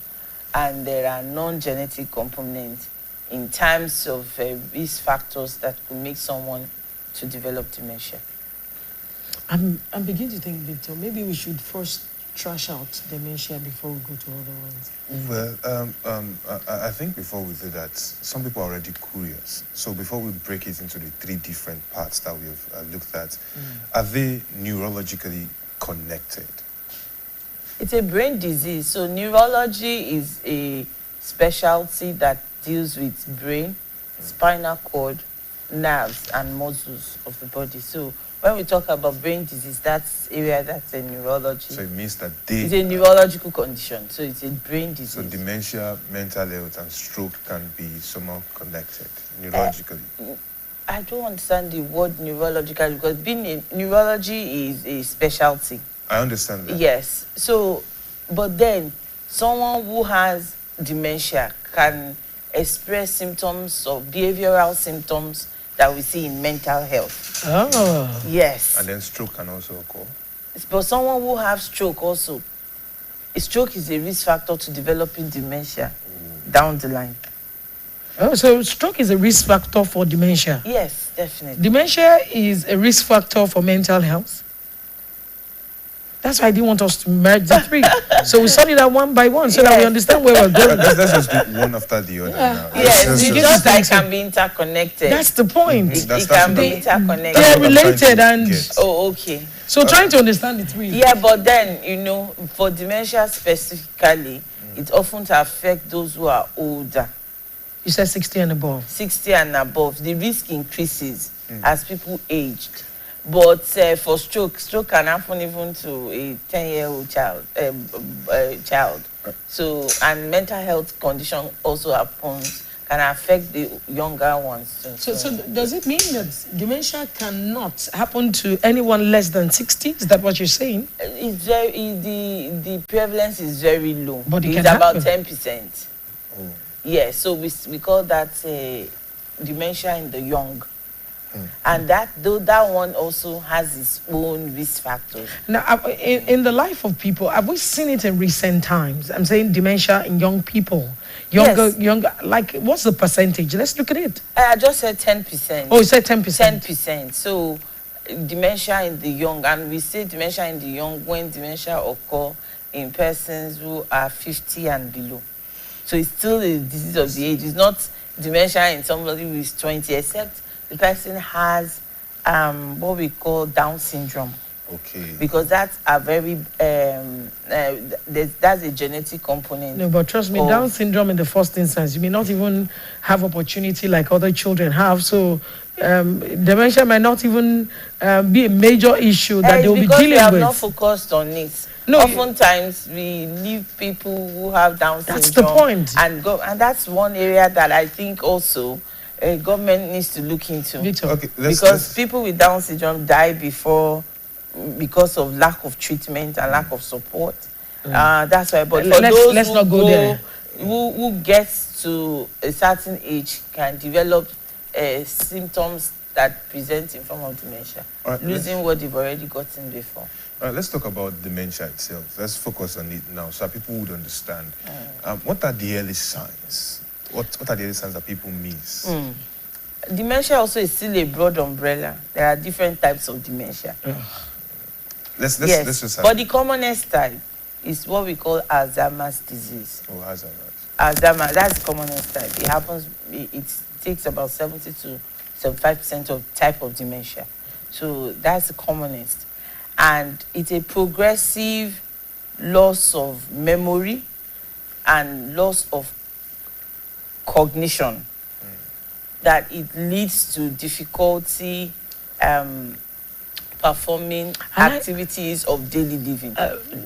and there are non-genetic components in terms of risk factors that could make someone to develop dementia. I'm beginning to think, Victor, maybe we should first trash out dementia before we go to other ones. Well, I think before we do that, some people are already curious. So before we break it into the 3 different parts that we've looked at, are they neurologically connected? It's a brain disease. So neurology is a specialty that deals with brain, spinal cord, nerves, and muscles of the body. So when we talk about brain disease, that's a neurology. So it means that it's a neurological condition. So it's a brain disease. So dementia, mental health, and stroke can be somehow connected neurologically. I don't understand the word neurological, because neurology is a specialty. I understand that. Yes. So, but then someone who has dementia can express symptoms of behavioral symptoms that we see in mental health. Oh. Yes. And then stroke can also occur. But someone who has stroke also, a stroke is a risk factor to developing dementia down the line. Oh, so stroke is a risk factor for dementia? Yes, definitely. Dementia is a risk factor for mental health? That's why I didn't want us to merge the 3. So we study that one by one so that we understand where we're going. Let's just do one after the other now. Yes, it's just like it can be interconnected. That's the point. It can be interconnected. They're related and... Oh, okay. So trying to understand the 3. Yeah, but then, for dementia specifically, it often affects those who are older. You said 60 and above. 60 and above. The risk increases as people aged. But for stroke can happen even to a 10-year-old child. So, and mental health condition also can affect the younger ones too. So does it mean that dementia cannot happen to anyone less than 60? Is that what you're saying? The prevalence is very low. But it's about 10%. Oh. Yes, so we call that dementia in the young. And that one also has its own risk factors. Now, in the life of people, have we seen it in recent times? I'm saying dementia in young people. Younger, like, what's the percentage? Let's look at it. I just said 10%. Oh, you said 10%? 10%. So, dementia in the young, and we say dementia in the young when dementia occur in persons who are 50 and below. So, it's still a disease of the age. It's not dementia in somebody who is 20, except the person has what we call Down syndrome. Okay. Because that's a very that's a genetic component. No, but trust me, Down syndrome in the first instance, you may not even have opportunity like other children have. So dementia might not even be a major issue that they'll be dealing with. Because we have not focused on it. No, oftentimes we leave people who have Down syndrome. That's the point. And that's one area that I think also government needs to look into. Okay, because people with Down syndrome die because of lack of treatment and lack of support. That's why. But for those who gets to a certain age can develop symptoms that present in form of dementia, losing what they've already gotten before. All right, let's talk about dementia itself. Let's focus on it now so people would understand. What are the early signs? What are the early signs that people miss? Dementia also is still a broad umbrella. There are different types of dementia. Let's just but the commonest type is what we call Alzheimer's disease. Oh, Alzheimer's. Alzheimer's, that's the commonest type. It happens, it takes about 70 to 75% of type of dementia. So that's the commonest. And it's a progressive loss of memory and loss of cognition that it leads to difficulty performing activities of daily living.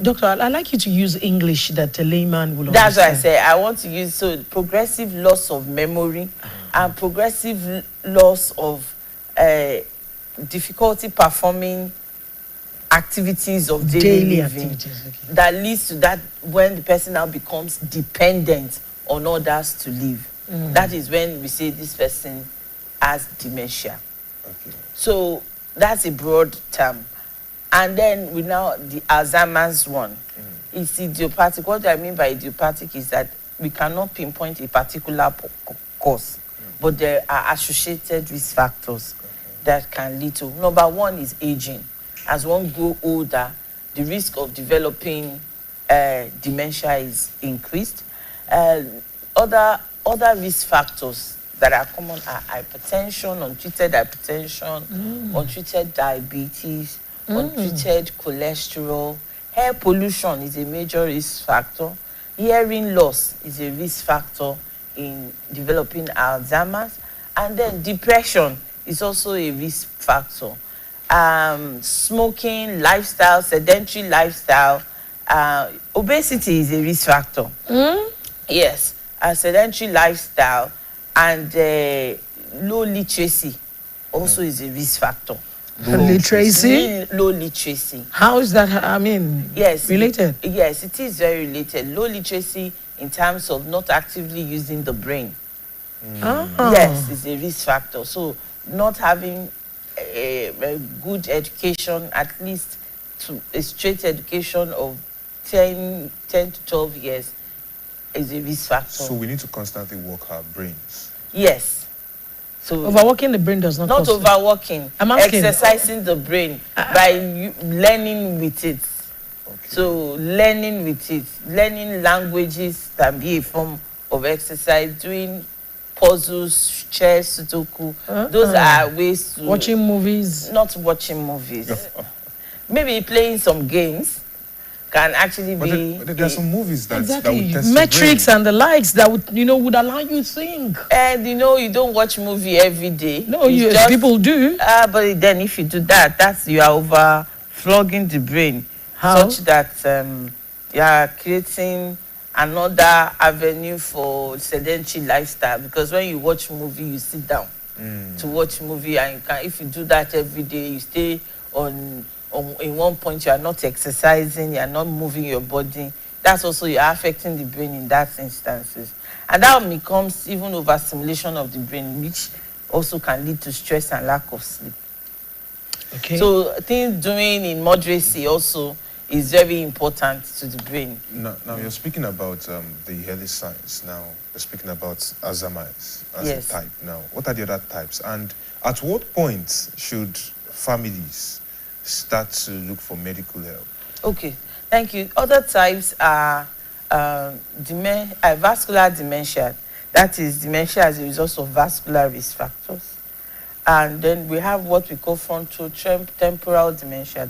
Doctor, I'd like you to use English that a layman will That's what I understand. say. I want to use progressive loss of memory and progressive loss of difficulty performing activities of daily living that leads to that when the person now becomes dependent on others to live. That is when we say this person has dementia. So that's a broad term. And then we now the Alzheimer's one. It's idiopathic. What I mean by idiopathic is that we cannot pinpoint a particular cause, but there are associated risk factors that can lead to. Number one is aging. As one grows older, the risk of developing dementia is increased. Other risk factors that are common are hypertension, untreated hypertension, untreated diabetes, untreated cholesterol. Air pollution is a major risk factor. Hearing loss is a risk factor in developing Alzheimer's. And then depression is also a risk factor. Smoking, lifestyle, sedentary lifestyle, obesity is a risk factor. Yes, a sedentary lifestyle and low literacy also is a risk factor. Literacy? Low literacy. How is that, I mean, related? Yes, it is very related. Low literacy in terms of not actively using the brain. Yes, is a risk factor. So not having a good education, at least to a straight education of 10 to 12 years is a risk factor. So we need to constantly work our brains. Yes. So overworking the brain does not not cause overworking. I'm asking. Exercising the brain by learning with it. So learning with it, learning languages can be a form of exercise. Doing puzzles, chess, sudoku. Those are ways to watching movies. Not watching movies. Maybe playing some games can actually be. But there are some movies that would test metrics and the likes that would would allow you to think. And you don't watch movie every day. No, people do. But then if you do that, you are over flogging the brain. How? Such that you are creating another avenue for sedentary lifestyle. Because when you watch movie, you sit down to watch movie, and if you do that every day, you stay in one point, you are not exercising, you are not moving your body. That's also, you are affecting the brain in that instances. And that becomes even overstimulation of the brain, which also can lead to stress and lack of sleep. Okay. So things doing in moderacy also is very important to the brain. Now you're speaking about the early signs. Now you're speaking about Alzheimer's as Yes. a type. Now, what are the other types? And at what point should families start to look for medical help? Okay, thank you. Other types are vascular dementia. That is dementia as a result of vascular risk factors. And then we have what we call frontotemporal dementia.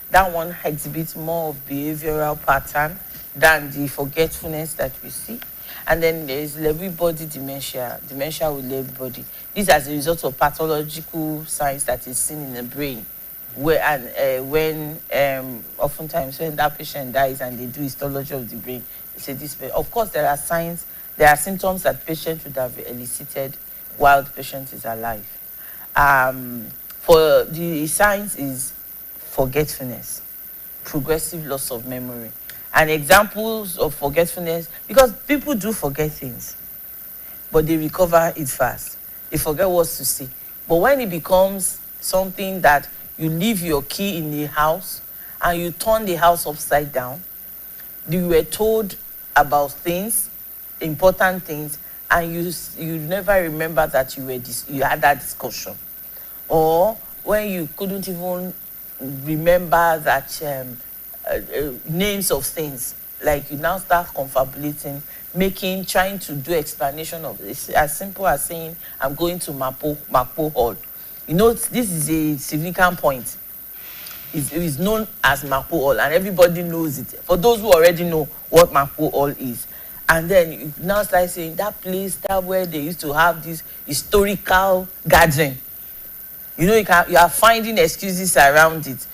That one exhibits more of behavioral pattern than the forgetfulness that we see. And then there is Lewy body dementia with Lewy body. This is as a result of pathological signs that is seen in the brain. When oftentimes when that patient dies and they do histology of the brain, they say this. Of course, there are symptoms that patient would have elicited while the patient is alive. For the signs is forgetfulness, progressive loss of memory, and examples of forgetfulness, because people do forget things, but they recover it fast. They forget what to say. But when it becomes something that you leave your key in the house and you turn the house upside down, you were told about things, important things, and you never remember that you had that discussion. Or when you couldn't even remember that names of things like you now start confabulating, trying to do explanation of this, as simple as saying, I'm going to Mapo Hall. You know, this is a significant point. It is known as Mapo Hall, and everybody knows it. For those who already know what Mapo Hall is. And then you now start saying that place, that where they used to have this historical gathering. You know, you are finding excuses around it.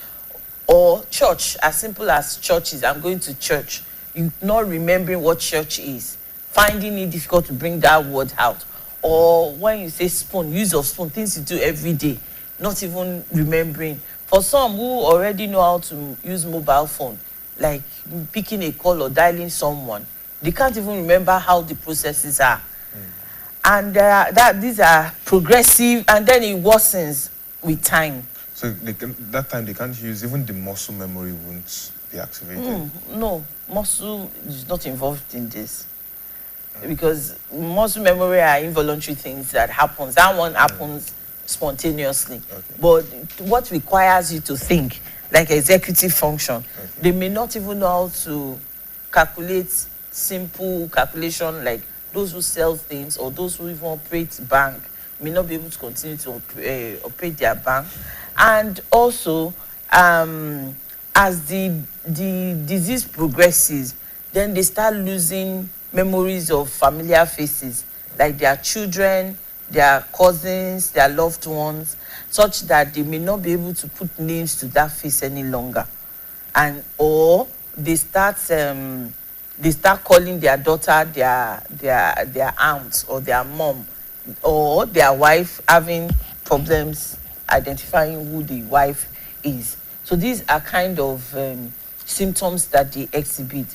Or church, as simple as churches. I'm going to church. You not remembering what church is. Finding it difficult to bring that word out. Or when you say spoon, use of spoon, things you do every day, not even remembering. For some who already know how to use mobile phone, like picking a call or dialing someone, they can't even remember how the processes are. And these are progressive, and then it worsens with time. So that time they can't use, even the muscle memory won't be activated? No, muscle is not involved in this. Because muscle memory are involuntary things that happens. That one happens spontaneously. Okay. But what requires you to think, like executive function, they may not even know how to calculate simple calculation, like those who sell things or those who even operate bank may not be able to continue to operate their bank. And also, as the disease progresses, then they start losing memories of familiar faces, like their children, their cousins, their loved ones, such that they may not be able to put names to that face any longer. And or they start calling their daughter their aunt or their mom, or their wife, having problems identifying who the wife is. So these are kind of symptoms that they exhibit.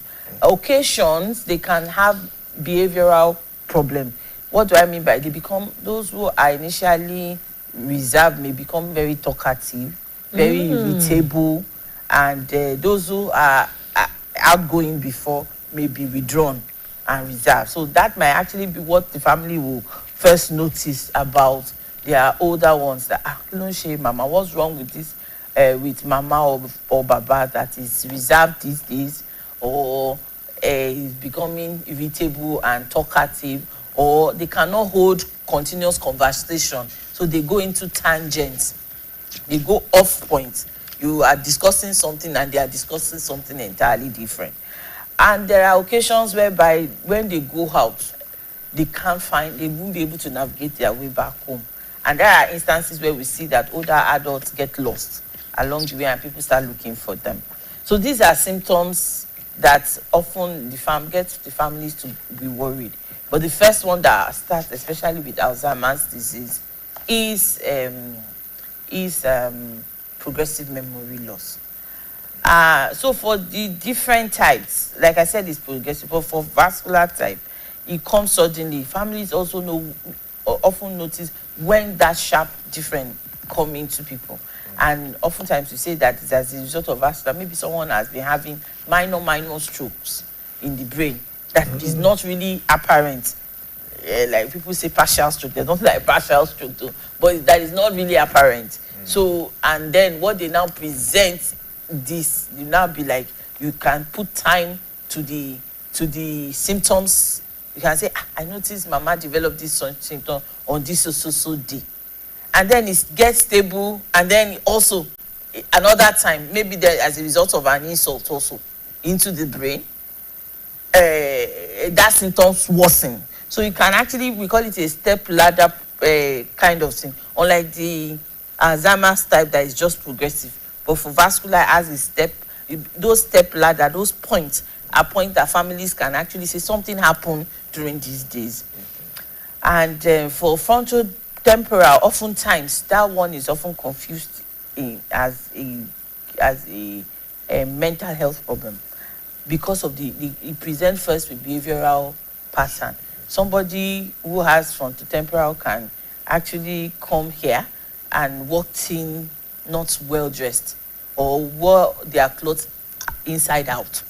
Occasions, they can have behavioral problem. What do I mean by they become, those who are initially reserved may become very talkative, very irritable, and those who are outgoing before may be withdrawn and reserved. So that might actually be what the family will first notice about their older ones, that don't shame mama, what's wrong with this, with mama or baba that is reserved these days, or is becoming irritable and talkative, or they cannot hold continuous conversation, so they go into tangents, they go off point. You are discussing something and they are discussing something entirely different. And there are occasions whereby when they go out, they won't be able to navigate their way back home. And there are instances where we see that older adults get lost along the way and people start looking for them. So these are symptoms that often gets the families to be worried. But the first one that starts, especially with Alzheimer's disease, is progressive memory loss. So for the different types, like I said, it's progressive, but for vascular type, it comes suddenly. Families also often notice when that sharp difference come into people. And oftentimes we say that it's as a result of vascular. Maybe someone has been having minor strokes in the brain that is not really apparent. Like people say partial stroke. There's nothing like partial stroke too, but that is not really apparent. So, and then what they now present this, you now be like, you can put time to the symptoms. You can say, I noticed mama developed this symptom on this so day. And then it gets stable, and then also another time, maybe there as a result of an insult also into the brain, that symptoms worsen. So you can actually, we call it a step ladder kind of thing, unlike the Alzheimer's type that is just progressive. But for vascular, as a those step ladder, those points are points that families can actually say something happened during these days. And for frontal temporal, oftentimes that one is often confused as a mental health problem, because of it presents first with behavioral pattern. Somebody who has frontotemporal can actually come here and walk in not well dressed, or wear their clothes inside out,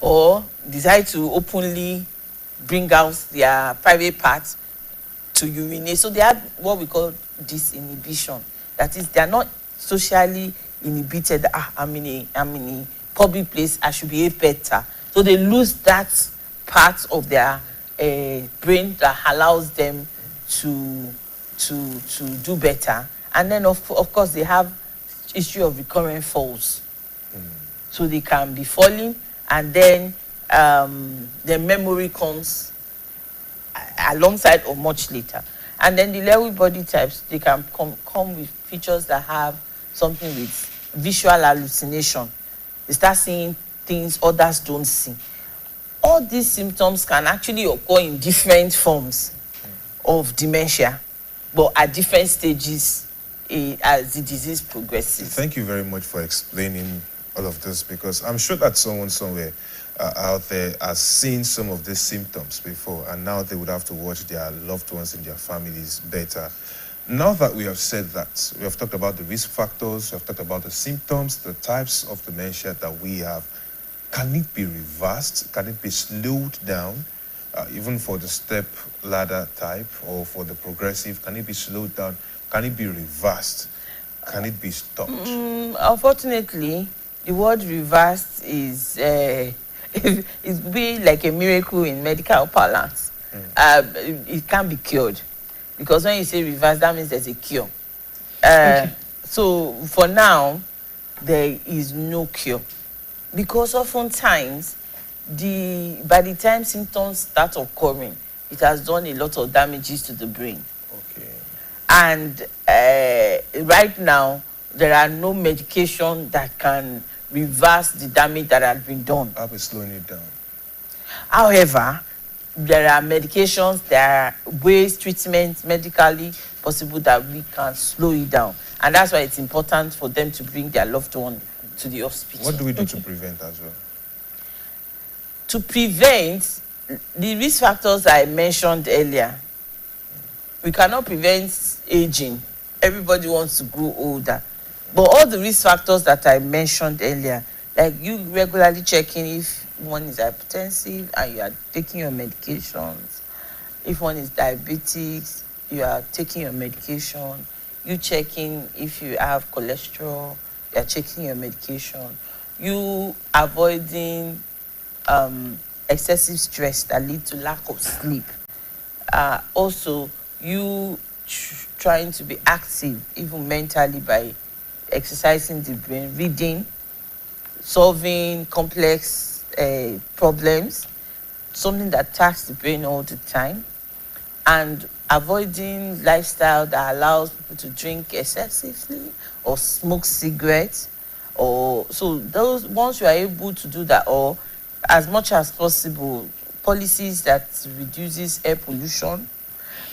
or decide to openly bring out their private parts to urinate. So they have what we call disinhibition. That is, they are not socially inhibited. I'm in a public place, I should behave better. So they lose that part of their brain that allows them to do better. And then of course they have issue of recurrent falls. So they can be falling, and then the memory comes alongside or much later. And then the Lewy body types, they can come with features that have something with visual hallucination. They start seeing things others don't see. All these symptoms can actually occur in different forms of dementia, but at different stages as the disease progresses. Thank you very much for explaining all of this, because I'm sure that someone somewhere out there has seen some of these symptoms before, and now they would have to watch their loved ones and their families better. Now that we have said that, we have talked about the risk factors, we have talked about the symptoms, the types of dementia that we have. Can it be reversed? Can it be slowed down? Even for the step ladder type or for the progressive, can it be slowed down? Can it be reversed? Can it be stopped? Unfortunately, the word reversed is it's be like a miracle in medical parlance. It can't be cured, because when you say reverse, that means there's a cure. Okay. So for now, there is no cure, because oftentimes by the time symptoms start occurring, it has done a lot of damages to the brain. Okay. And right now, there are no medication that can reverse the damage that has been done. I'll be slowing it down. However, there are medications, there are ways, treatments medically possible that we can slow it down. And that's why it's important for them to bring their loved one to the hospital. What do we do to prevent as well? To prevent the risk factors I mentioned earlier, we cannot prevent aging. Everybody wants to grow older. But all the risk factors that I mentioned earlier, like you regularly checking if one is hypertensive and you are taking your medications, if one is diabetic, you are taking your medication, you checking if you have cholesterol, you are checking your medication, you avoiding excessive stress that lead to lack of sleep. Also, you trying to be active, even mentally, by exercising the brain, reading, solving complex problems, something that tasks the brain all the time, and avoiding lifestyle that allows people to drink excessively or smoke cigarettes. Or so those, once you are able to do that, or as much as possible, policies that reduces air pollution,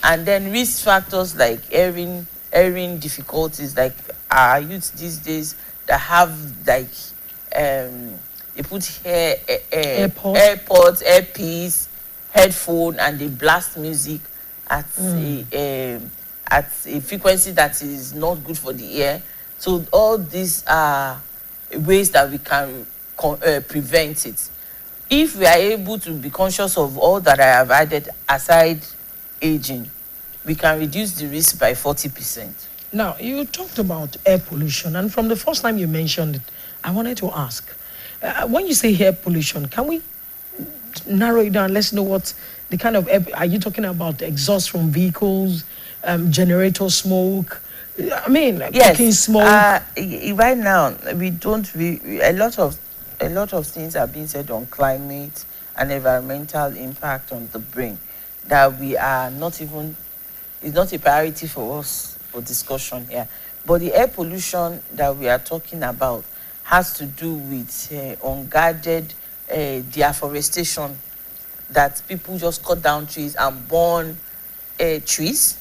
and then risk factors like hearing difficulties, like our youth these days that have like they put AirPods, earpiece, headphone, and they blast music at a frequency that is not good for the ear. So all these are ways that we can prevent it. If we are able to be conscious of all that I have added aside aging, we can reduce the risk by 40%. Now, you talked about air pollution, and from the first time you mentioned it, I wanted to ask, when you say air pollution, can we narrow it down? Let's know what the kind of air, are you talking about exhaust from vehicles, generator smoke? I mean, yes, cooking smoke? Right now, we don't, a lot of things are being said on climate and environmental impact on the brain that we are not even, it's not a priority for us for discussion here. But the air pollution that we are talking about has to do with unguarded deforestation, that people just cut down trees and burn trees,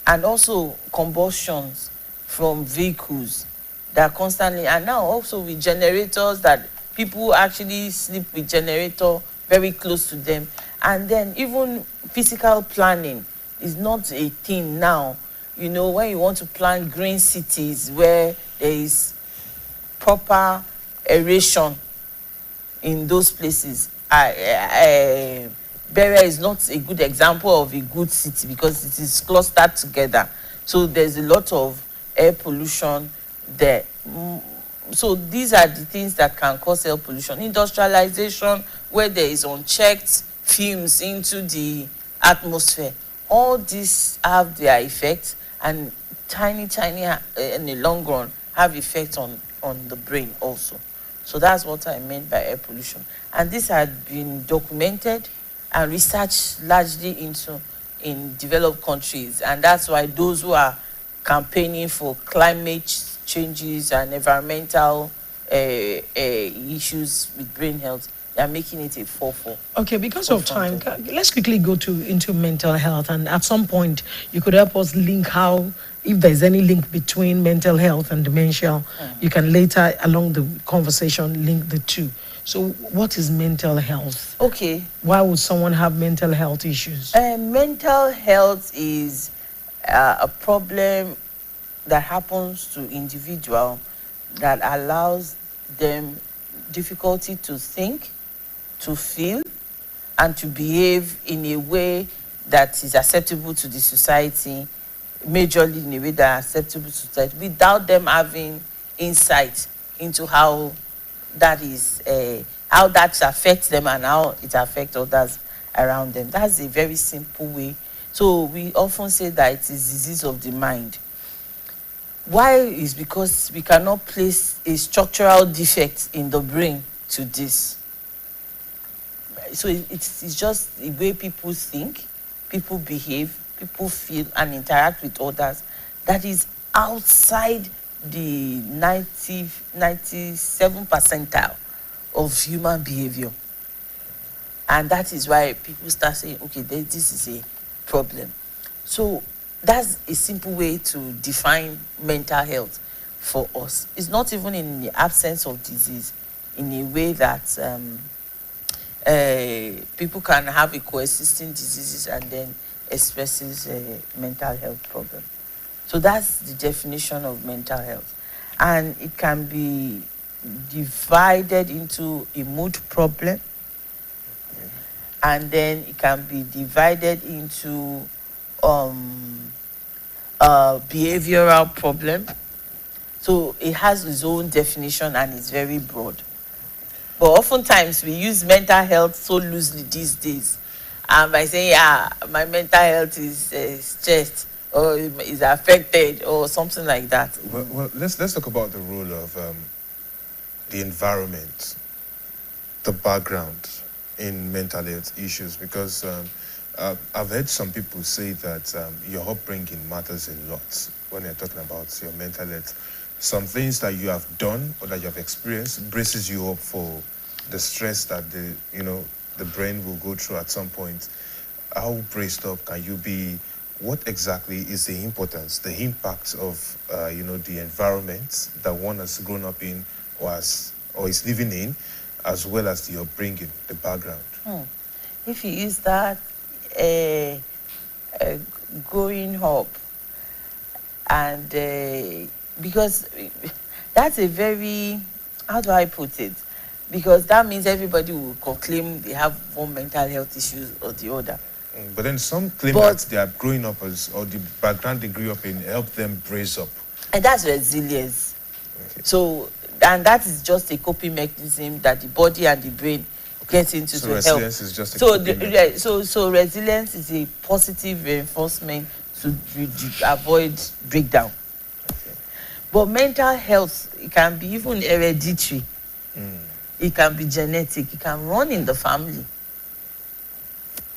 and also combustions from vehicles that constantly, and now also with generators, that people actually sleep with generator very close to them. And then even physical planning is not a thing now. You know, when you want to plan green cities where there is proper aeration in those places, Berea is not a good example of a good city because it is clustered together. So there's a lot of air pollution there. so these are the things that can cause air pollution. Industrialization, where there is unchecked fumes into the atmosphere. All these have their effects, and tiny in the long run have effects on the brain also. So that's what I meant by air pollution. And this had been documented and researched largely in developed countries. And that's why those who are campaigning for climate changes and environmental issues with brain health, they are making it a 4-4. Okay, because of time, let's quickly go into mental health. And at some point, you could help us link how, if there's any link between mental health and dementia, you can later along the conversation link the two. So what is mental health? Okay. Why would someone have mental health issues? Mental health is a problem that happens to individual that allows them difficulty to think, to feel, and to behave in a way that is acceptable to the society, majorly in a way that is acceptable to society, without them having insight into how that is, how that affects them and how it affects others around them. That's a very simple way. So we often say that it is disease of the mind. Why? Is because we cannot place a structural defect in the brain to this. So it's just the way people think, people behave, people feel and interact with others that is outside the 97 percentile of human behavior. And that is why people start saying, okay, this is a problem. So that's a simple way to define mental health for us. It's not even in the absence of disease, in a way that people can have a coexisting diseases and then expresses a mental health problem. So that's the definition of mental health. And it can be divided into a mood problem, and then it can be divided into behavioral problem. So it has its own definition and it's very broad. But oftentimes we use mental health so loosely these days. By saying, my mental health is stressed or is affected or something like that. Well, let's talk about the role of the environment, the background in mental health issues, because I've heard some people say that your upbringing matters a lot when you're talking about your mental health. Some things that you have done or that you have experienced braces you up for the stress that the brain will go through at some point. How braced up can you be? What exactly is the importance, the impact of the environment that one has grown up in or is living in, as well as the upbringing, the background? If you use that growing up, and because that's a very, how do I put it? Because that means everybody will proclaim they have one mental health issues or the other. But then some claim that they are growing up as, or the background they grew up in helped them brace up. And that's resilience. Okay. So, and that is just a coping mechanism that the body and the brain get into to help. So resilience is just a coping mechanism. So resilience is a positive reinforcement to avoid breakdown. Okay. But mental health, it can be even hereditary. It can be genetic. It can run in the family.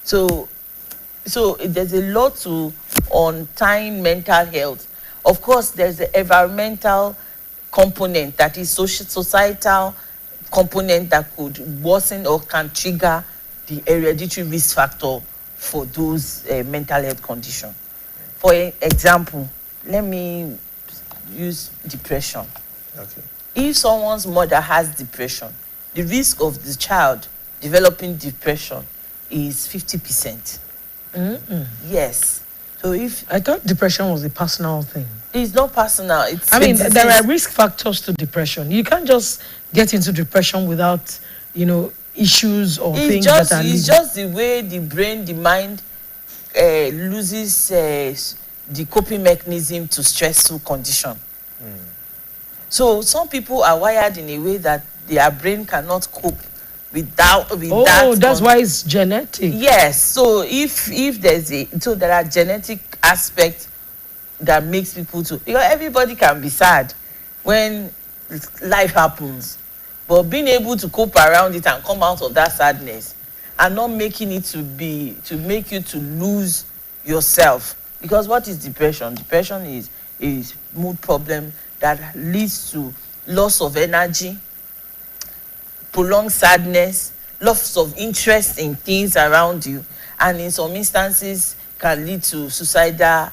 So there's a lot to untying mental health. Of course, there's the environmental component, that is societal component that could worsen or can trigger the hereditary risk factor for those mental health conditions. For example, let me use depression. Okay. If someone's mother has depression, the risk of the child developing depression is 50%. Yes. So if I thought depression was a personal thing. It's not personal. There are risk factors to depression. You can't just get into depression without, issues or things that are. It's just the way the brain, the mind loses the coping mechanism to stressful condition. So some people are wired in a way that their brain cannot cope with that. That's why it's genetic. Yes. So if there are genetic aspects that makes people to, because everybody can be sad when life happens, but being able to cope around it and come out of that sadness and not making it to make you to lose yourself. Because what is depression? Depression is mood problem that leads to loss of energy, prolonged sadness, loss of interest in things around you, and in some instances can lead to suicidal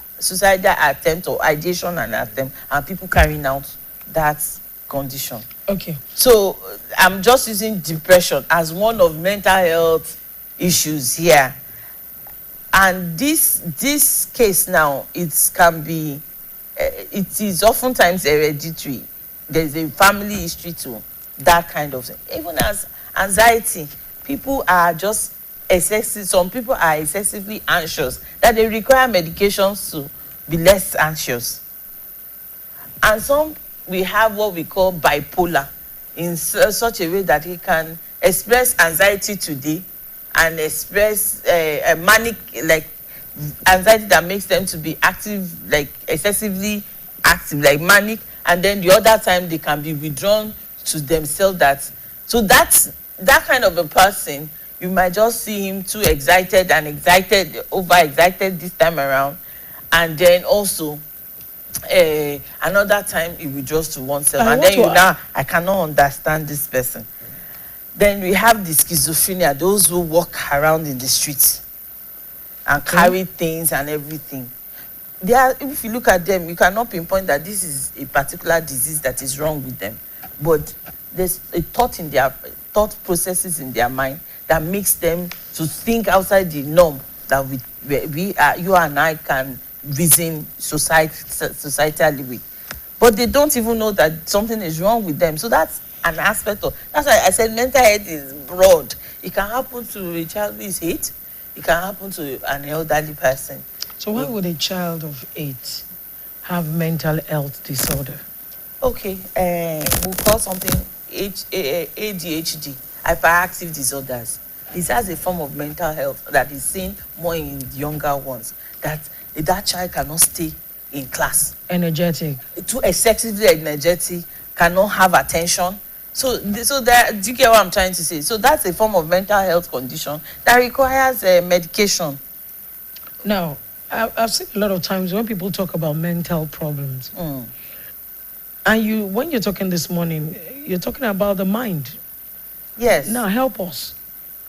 attempt or ideation and attempt, and people carrying out that condition. Okay. So I'm just using depression as one of mental health issues here. And this case now, it can be, it is oftentimes hereditary. There's a family history to that kind of thing. Even as anxiety, people are just excessive. Some people are excessively anxious that they require medications to be less anxious. And some, we have what we call bipolar, in such a way that he can express anxiety today and express a manic, like anxiety that makes them to be active, like excessively active, like manic, and then the other time they can be withdrawn to themselves. So that's that kind of a person. You might just see him too excited and overexcited this time around, and then also another time he withdraws to oneself, and then I cannot understand this person. Then we have the schizophrenia, those who walk around in the streets and carry things and everything. If you look at them, you cannot pinpoint that this is a particular disease that is wrong with them, but there's a thought processes in their mind that makes them to think outside the norm that you and I can reason societally with. But they don't even know that something is wrong with them. So that's an aspect of, that's why I said mental health is broad. It can happen to a child who is 8. It can happen to an elderly person. So why would a child of 8 have mental health disorder? Okay, we'll call something ADHD, hyperactive disorders. This has a form of mental health that is seen more in younger ones. That child cannot stay in class. Energetic. Too excessively energetic, cannot have attention. So do you get what I'm trying to say? So that's a form of mental health condition that requires medication. Now, I've seen a lot of times when people talk about mental problems, and when you're talking this morning, you're talking about the mind. Yes. Now, help us.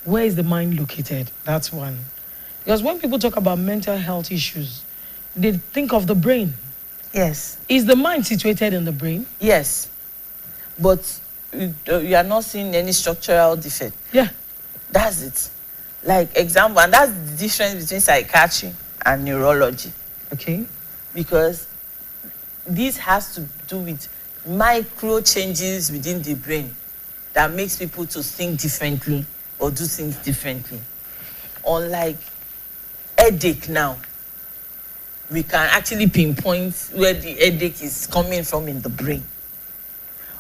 Where is the mind located? That's one. Because when people talk about mental health issues, they think of the brain. Yes. Is the mind situated in the brain? Yes. But you are not seeing any structural defect. Yeah. That's it. Like example, and that's the difference between psychiatry and neurology. Okay. Because this has to do with micro changes within the brain that makes people to think differently or do things differently. Unlike headache now, we can actually pinpoint where the headache is coming from in the brain.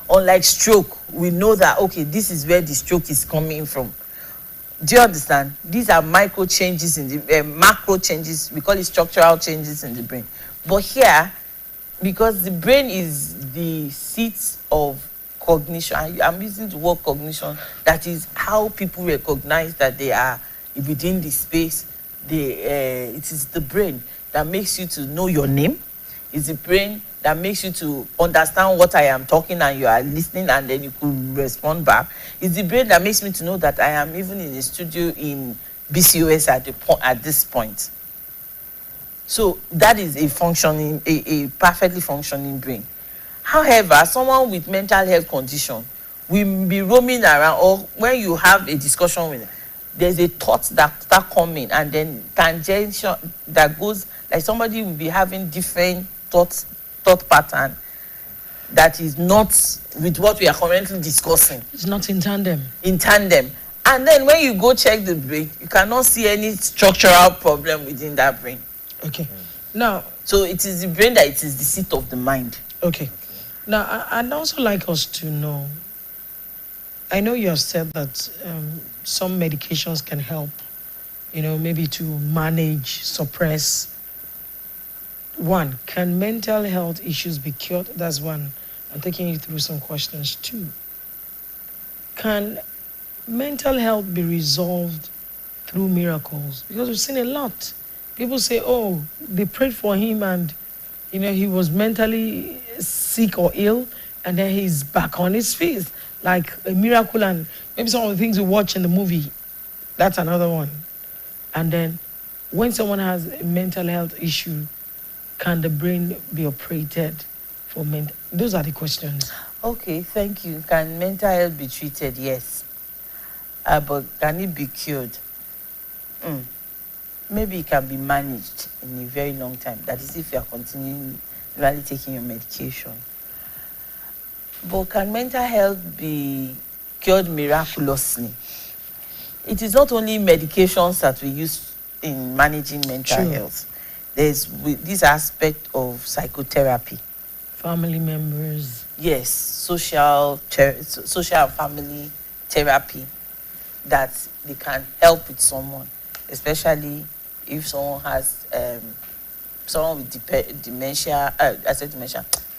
Unlike stroke, we know that, okay, this is where the stroke is coming from. Do you understand? These are micro changes in the macro changes. We call it structural changes in the brain. But here, because the brain is the seat of cognition, I'm using the word cognition, that is how people recognize that they are within the space. It is the brain that makes you to know your name. It's the brain that makes you to understand what I am talking and you are listening and then you could respond back. It's the brain that makes me to know that I am even in a studio in BCOS at this point. So that is a perfectly functioning brain. However, someone with mental health condition will be roaming around, or when you have a discussion with them, there's a thought that start coming and then tangential that goes, like somebody will be having different thought pattern that is not with what we are currently discussing. It's not in tandem. And then when you go check the brain, you cannot see any structural problem within that brain. Okay. Now, so it is the brain that it is the seat of the mind. Okay. Now, I'd also like us to know. I know you have said that some medications can help, maybe to manage, suppress. One, can mental health issues be cured? That's one. I'm taking you through some questions. Two, can mental health be resolved through miracles? Because we've seen a lot. People say, oh, they prayed for him and, he was mentally sick or ill, and then he's back on his feet. Like a miracle, and maybe some of the things we watch in the movie, that's another one. And then when someone has a mental health issue, can the brain be operated for mental? Those are the questions. Okay, thank you. Can mental health be treated? Yes. But can it be cured? Maybe it can be managed in a very long time. That is if you are continually taking your medication. But can mental health be cured miraculously? It is not only medications that we use in managing mental health. There's this aspect of psychotherapy. Family members. Yes, social family therapy that they can help with someone, especially if someone has someone with dementia,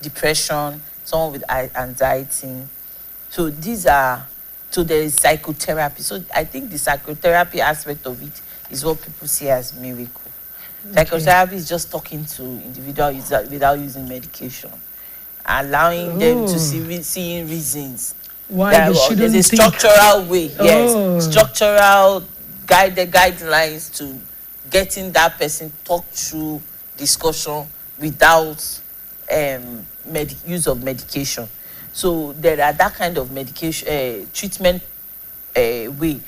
depression, someone with anxiety. So there is psychotherapy. So I think the psychotherapy aspect of it is what people see as miracle. Okay. Psychotherapy is just talking to individuals without using medication, allowing them to seeing reasons. Why they shouldn't there's a structural way, structural guidelines to getting that person talk through discussion without use of medication. So there are that kind of medication treatment way,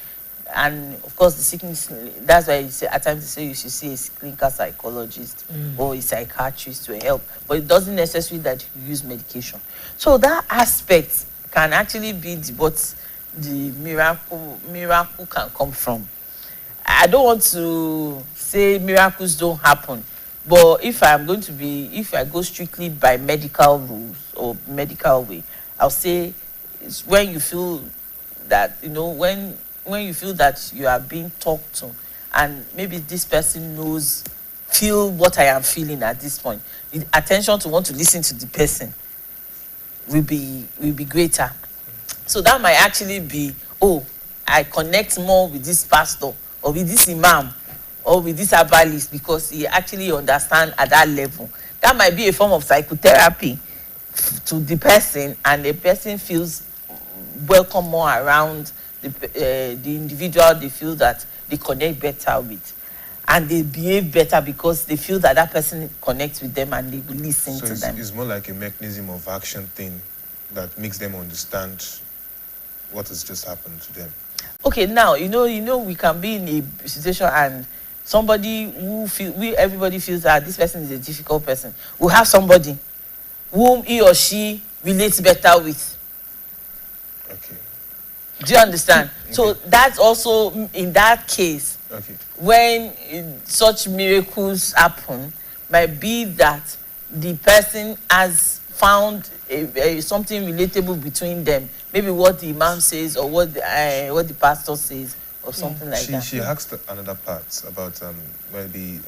and of course the sickness. That's why at times they say you should see a clinical psychologist or a psychiatrist to help, but it doesn't necessarily that you use medication. So that aspect can actually be what the miracle can come from. I don't want to say miracles don't happen, but if I go strictly by medical rules or medical way, I'll say it's when you feel that, when you feel that you are being talked to, and maybe this person feel what I am feeling at this point. The attention to want to listen to the person will be greater. So that might actually be, I connect more with this pastor or with this imam or with this herbalist because he actually understands at that level. That might be a form of psychotherapy to the person, and the person feels welcome more around the individual. They feel that they connect better with, and they behave better because they feel that person connects with them and they will listen to them. It's more like a mechanism of action thing that makes them understand what has just happened to them. Okay, now we can be in a situation and somebody everybody feels that this person is a difficult person. We have somebody whom he or she relates better with. Okay. Do you understand? Okay. So that's also in that case. Okay. When such miracles happen, might be that the person has found something relatable between them. Maybe what the imam says or what the pastor says or something like that. She asked another part about maybe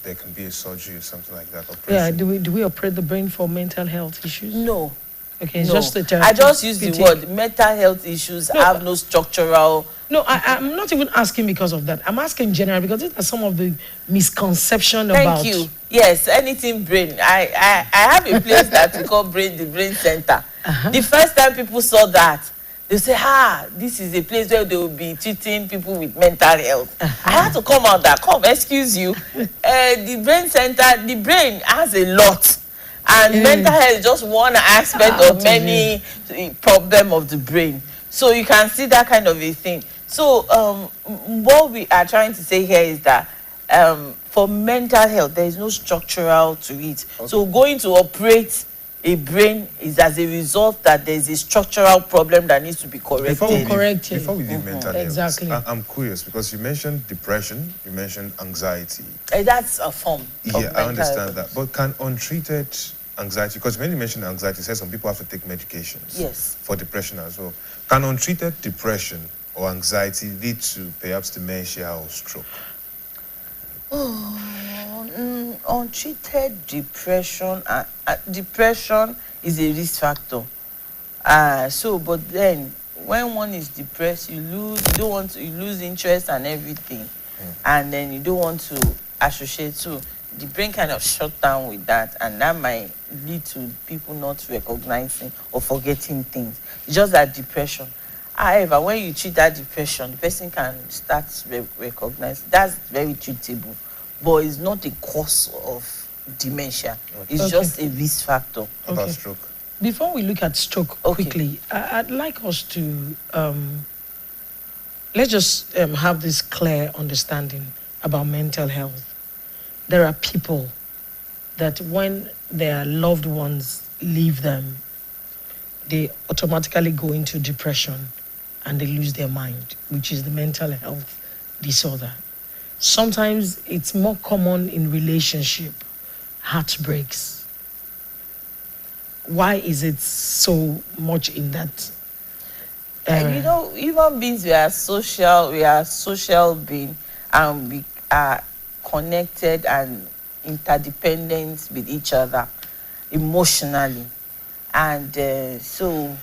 there can be a surgery or something like that. Operation. Yeah, do we operate the brain for mental health issues? No. Okay, no. just the I just use the word mental health issues have no structural. No, I'm not even asking because of that. I'm asking general because these are some of the misconceptions about. Thank you. Yes, anything brain. I have a place that we call the brain center. The first time people saw that, they say, this is a place where they will be treating people with mental health. I had to come out there. Excuse you. The brain center, the brain has a lot. And mental health is just one aspect of many problems of the brain. So you can see that kind of a thing. So what we are trying to say here is that for mental health, there is no structural to it. Okay. So going to operate a brain is as a result that there is a structural problem that needs to be corrected. Before we leave mental health, exactly. I'm curious because you mentioned depression, you mentioned anxiety. That's a form of I understand health. that. But can untreated anxiety, because when you mentioned anxiety, you said some people have to take medications. Yes. For depression as well. Can untreated depression or anxiety lead to perhaps dementia or stroke? Untreated depression. Depression is a risk factor. But then when one is depressed, you lose interest and everything, and then you don't want to associate. So the brain kind of shut down with that, and that might lead to people not recognizing or forgetting things. It's just that depression. However, when you treat that depression, the person can start to recognize. That's very treatable, but it's not a cause of dementia. It's just a risk factor. About stroke. Before we look at stroke quickly, I'd like us to let's just have this clear understanding about mental health. There are people that when their loved ones leave them, they automatically go into depression and they lose their mind, which is the mental health disorder. Sometimes it's more common in relationship, heartbreaks. Why is it so much in that? Human beings, we are social beings, and we are connected and interdependent with each other emotionally. And so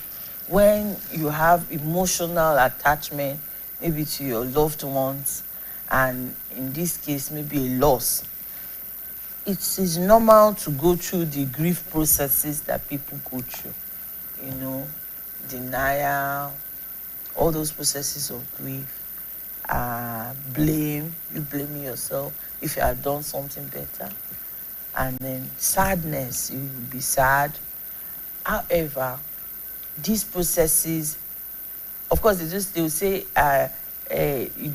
when you have emotional attachment, maybe to your loved ones, and in this case, maybe a loss, it is normal to go through the grief processes that people go through. Denial, all those processes of grief, blame, you blaming yourself if you have done something better, and then sadness, you will be sad. However, these processes, of course, they will say you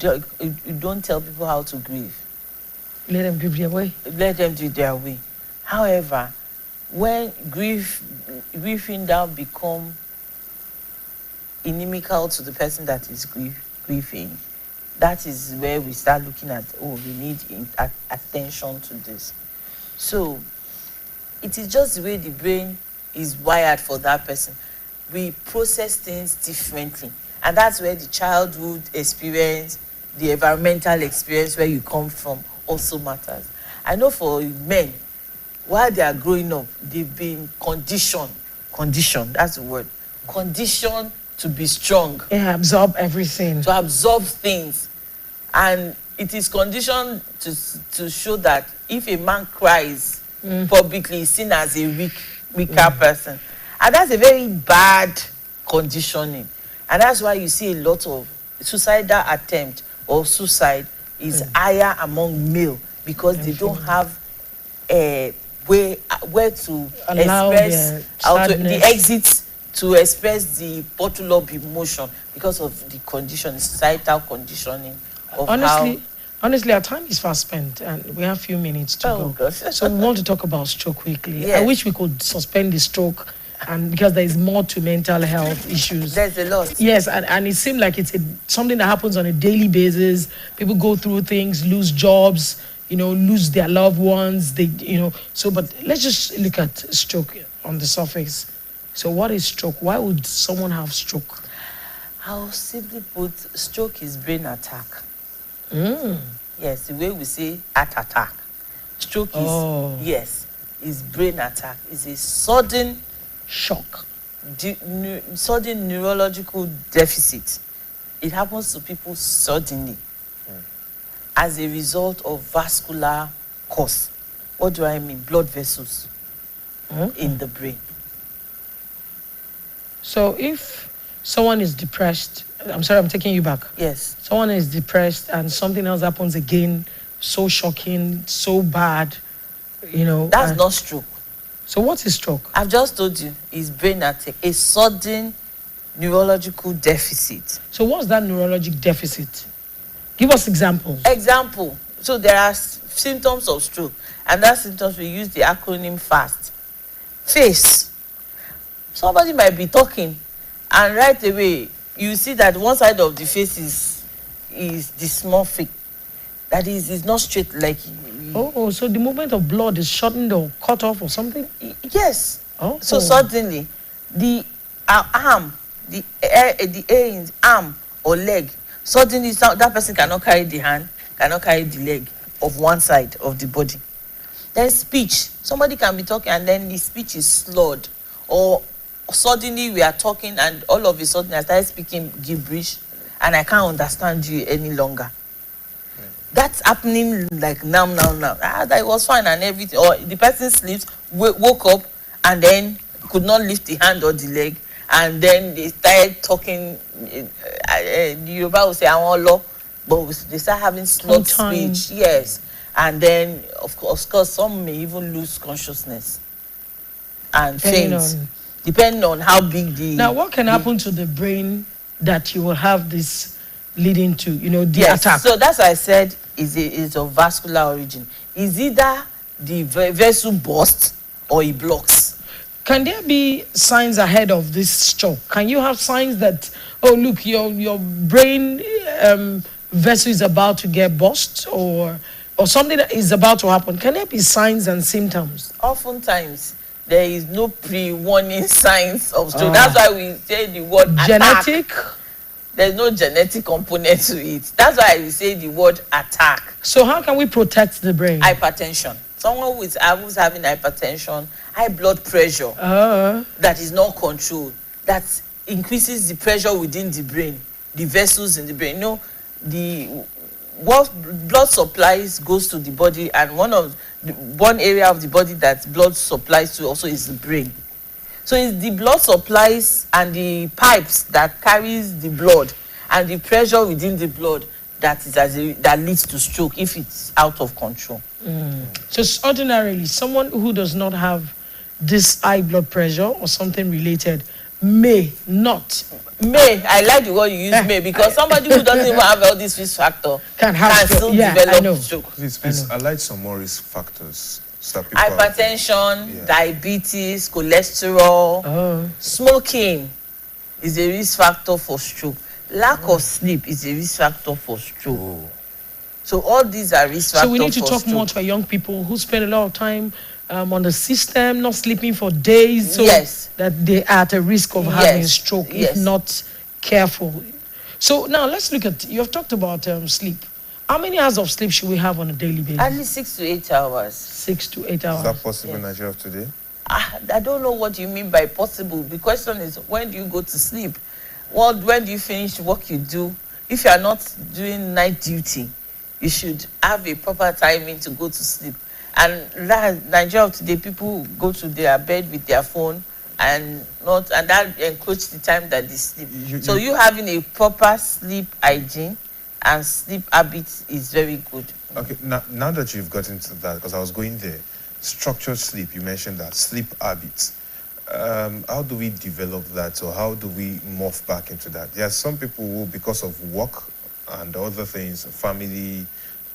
don't tell people how to grieve. Let them grieve their way. Let them do their way. However, when grieving down become inimical to the person that is grieving, that is where we start looking at, we need attention to this. So it is just the way the brain is wired for that person. We process things differently, and that's where the childhood experience, the environmental experience where you come from also matters. I know for men, while they are growing up, they've been conditioned, that's the word, conditioned to be strong. Yeah, absorb everything. To absorb things. And it is conditioned to show that if a man cries publicly, he's seen as a weaker person. And that's a very bad conditioning. And that's why you see a lot of suicidal attempt or suicide is higher among male, because they don't have a way where to allow express the exit to express the bottle up emotion because of the condition, societal conditioning of honestly, our time is fast spent and we have a few minutes to go. Gosh. So we want to talk about stroke quickly. Yes. I wish we could suspend the stroke, and because there is more to mental health issues. There's a lot. Yes, and it seems like it's something that happens on a daily basis. People go through things, lose jobs, lose their loved ones. But let's just look at stroke on the surface. So what is stroke? Why would someone have stroke? I'll simply put, stroke is brain attack. Yes, the way we say heart attack. Stroke is brain attack. It's a sudden shock, sudden neurological deficit. It happens to people suddenly as a result of vascular cause. What do I mean? Blood vessels in the brain. So if someone is depressed, I'm sorry, I'm taking you back. Yes. Someone is depressed and something else happens again, so shocking, so bad, That's not stroke. So what is stroke? I've just told you, it's brain attack, a sudden neurological deficit. So what's that neurologic deficit? Give us examples. Example. So there are symptoms of stroke, and that symptoms we use the acronym FAST. Face. Somebody might be talking, and right away you see that one side of the face is dysmorphic. That is, it's not straight like Oh, so the movement of blood is shortened or cut off or something? Yes. Oh. So suddenly, the arm, the air in arm or leg, suddenly that person cannot carry the hand, cannot carry the leg of one side of the body. Then speech. Somebody can be talking and then the speech is slurred. Or suddenly we are talking and all of a sudden I started speaking gibberish and I can't understand you any longer. That's happening like now. That was fine and everything. Or the person sleeps, woke up and then could not lift the hand or the leg. And then they started talking, the Yoruba will say, I want law, but they start having slurred speech. Yes. And then, of course, some may even lose consciousness and faint, depending on how big the... Now, what can happen to the brain that you will have this leading to, the attack? So that's why I said is of vascular origin. Is either the vessel bursts or it blocks. Can there be signs ahead of this stroke? Can you have signs that, oh, look, your brain vessel is about to get burst or something that is about to happen? Can there be signs and symptoms? Oftentimes, there is no pre-warning signs of stroke. That's why we say the word genetic. Attack. There's no genetic component to it. That's why we say the word attack. So how can we protect the brain? Hypertension. Someone who's having hypertension, high blood pressure that is not controlled, that increases the pressure within the brain, the vessels in the brain. The blood supplies goes to the body, and one area of the body that blood supplies to also is the brain. So it's the blood supplies and the pipes that carries the blood and the pressure within the blood that leads to stroke if it's out of control. So ordinarily, someone who does not have this high blood pressure or something related I like the word you use, may, because somebody who doesn't even have all these risk factors can still develop stroke. Please, I like some more risk factors. Hypertension, diabetes, cholesterol, smoking is a risk factor for stroke. Lack of sleep is a risk factor for stroke. So all these are risk factors. So we need to talk more to our young people who spend a lot of time on the system, not sleeping for days, so that they are at a risk of having stroke if not careful. So now let's look at, you have talked about sleep. How many hours of sleep should we have on a daily basis? At least 6 to 8 hours. 6 to 8 hours. Is that possible in Nigeria today? I don't know what you mean by possible. The question is, when do you go to sleep? When do you finish work you do? If you are not doing night duty, you should have a proper timing to go to sleep. And Nigeria today, people go to their bed with their phone and that encroaches the time that they sleep. So you having a proper sleep hygiene and sleep habits is very good. Okay, now that you've got into that, because I was going there, structured sleep, you mentioned that, sleep habits. How do we develop that, or how do we morph back into that? There are some people who, because of work and other things, family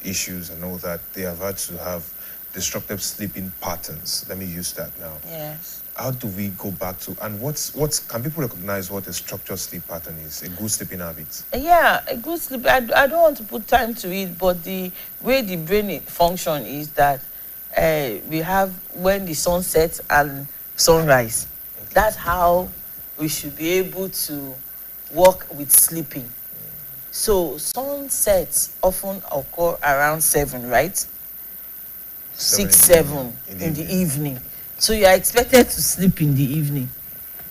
issues and all that, they have had to have disruptive sleeping patterns. Let me use that now. Yes. How do we go back to, and what's can people recognize what a structured sleep pattern is, a good sleeping habit? Yeah, a good sleep. I don't want to put time to it, but the way the brain function is that we have when the sun sets and sunrise. Okay. That's how we should be able to work with sleeping. So sunsets often occur around 7, right? 6, 7 in the evening. So you are expected to sleep in the evening.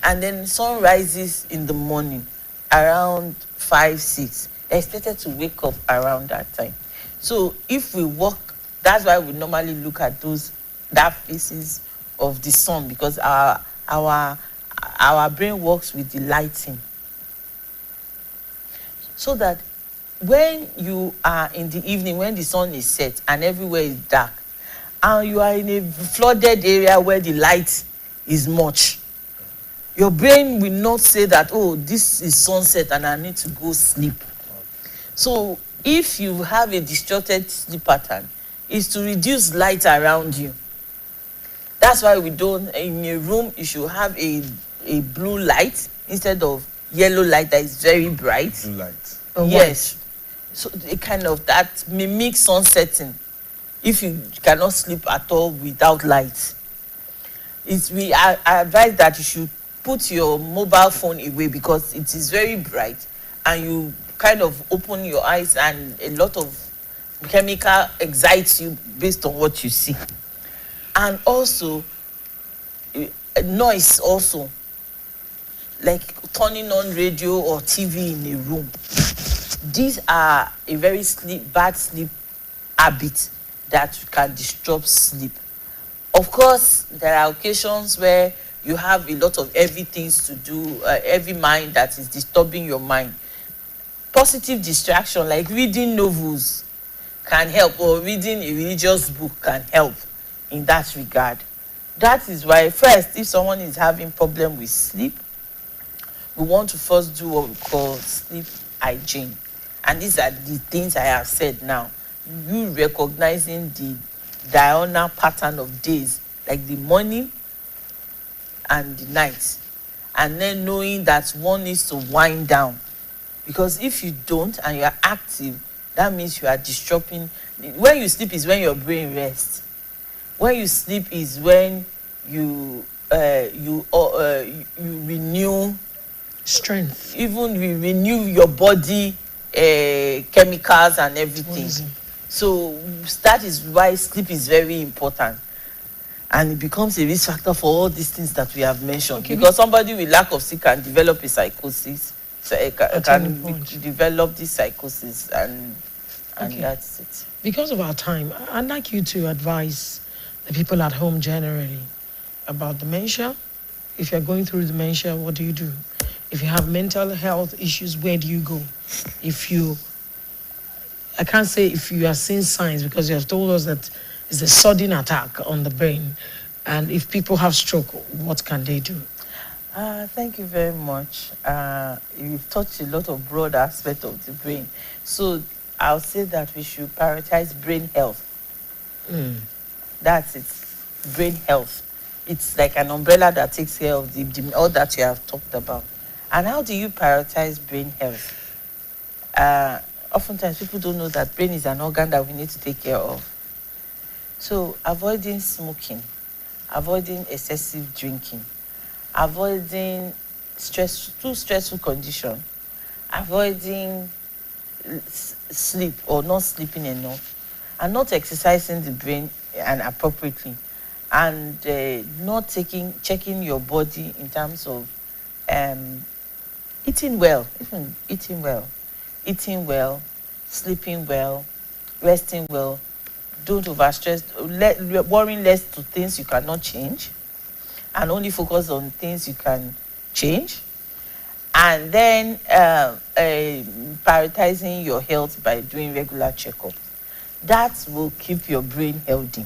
And then sun rises in the morning around 5, 6. You're expected to wake up around that time. So if we work, that's why we normally look at those dark phases of the sun, because our brain works with the lighting. So that when you are in the evening, when the sun is set and everywhere is dark, and you are in a flooded area where the light is much, your brain will not say that, oh, this is sunset and I need to go sleep. So if you have a distorted sleep pattern, it's to reduce light around you. That's why we don't, in a room, you should have a blue light instead of yellow light that is very bright. Blue light. Yes. So a kind of that mimics sun setting. if you cannot sleep at all without light. I advise that you should put your mobile phone away because it is very bright and you kind of open your eyes and a lot of chemical excites you based on what you see. And also noise also, like turning on radio or TV in a room. These are a very bad sleep habit that can disrupt sleep. Of course, there are occasions where you have a lot of heavy things to do, heavy mind that is disturbing your mind. Positive distraction like reading novels can help, or reading a religious book can help in that regard. That is why, first, if someone is having problem with sleep, we want to first do what we call sleep hygiene. And these are the things I have said now. You recognizing the diurnal pattern of days, like the morning and the night, and then knowing that one needs to wind down, because if you don't and you are active, that means you are disrupting. When you sleep is when your brain rests. When you sleep is when you renew strength, even you renew your body chemicals and everything. So that is why sleep is very important, and it becomes a risk factor for all these things that we have mentioned. Okay. Because somebody with lack of sleep can develop a psychosis, can develop this psychosis, and okay. That's it. Because of our time, I'd like you to advise the people at home generally about dementia. If you're going through dementia, what do you do? If you have mental health issues, where do you go? I can't say if you are seeing signs, because you have told us that it's a sudden attack on the brain. And if people have stroke, what can they do? Thank you very much. You've touched a lot of broad aspects of the brain. So I'll say that we should prioritize brain health. That's it, brain health. It's like an umbrella that takes care of all that you have talked about. And how do you prioritize brain health? Oftentimes people don't know that brain is an organ that we need to take care of. So avoiding smoking, avoiding excessive drinking, avoiding too stressful condition, avoiding sleep or not sleeping enough, and not exercising the brain and appropriately, and not checking your body in terms of eating well, sleeping well, resting well. Don't overstress, worrying less to things you cannot change, and only focus on things you can change. And then prioritizing your health by doing regular checkups. That will keep your brain healthy.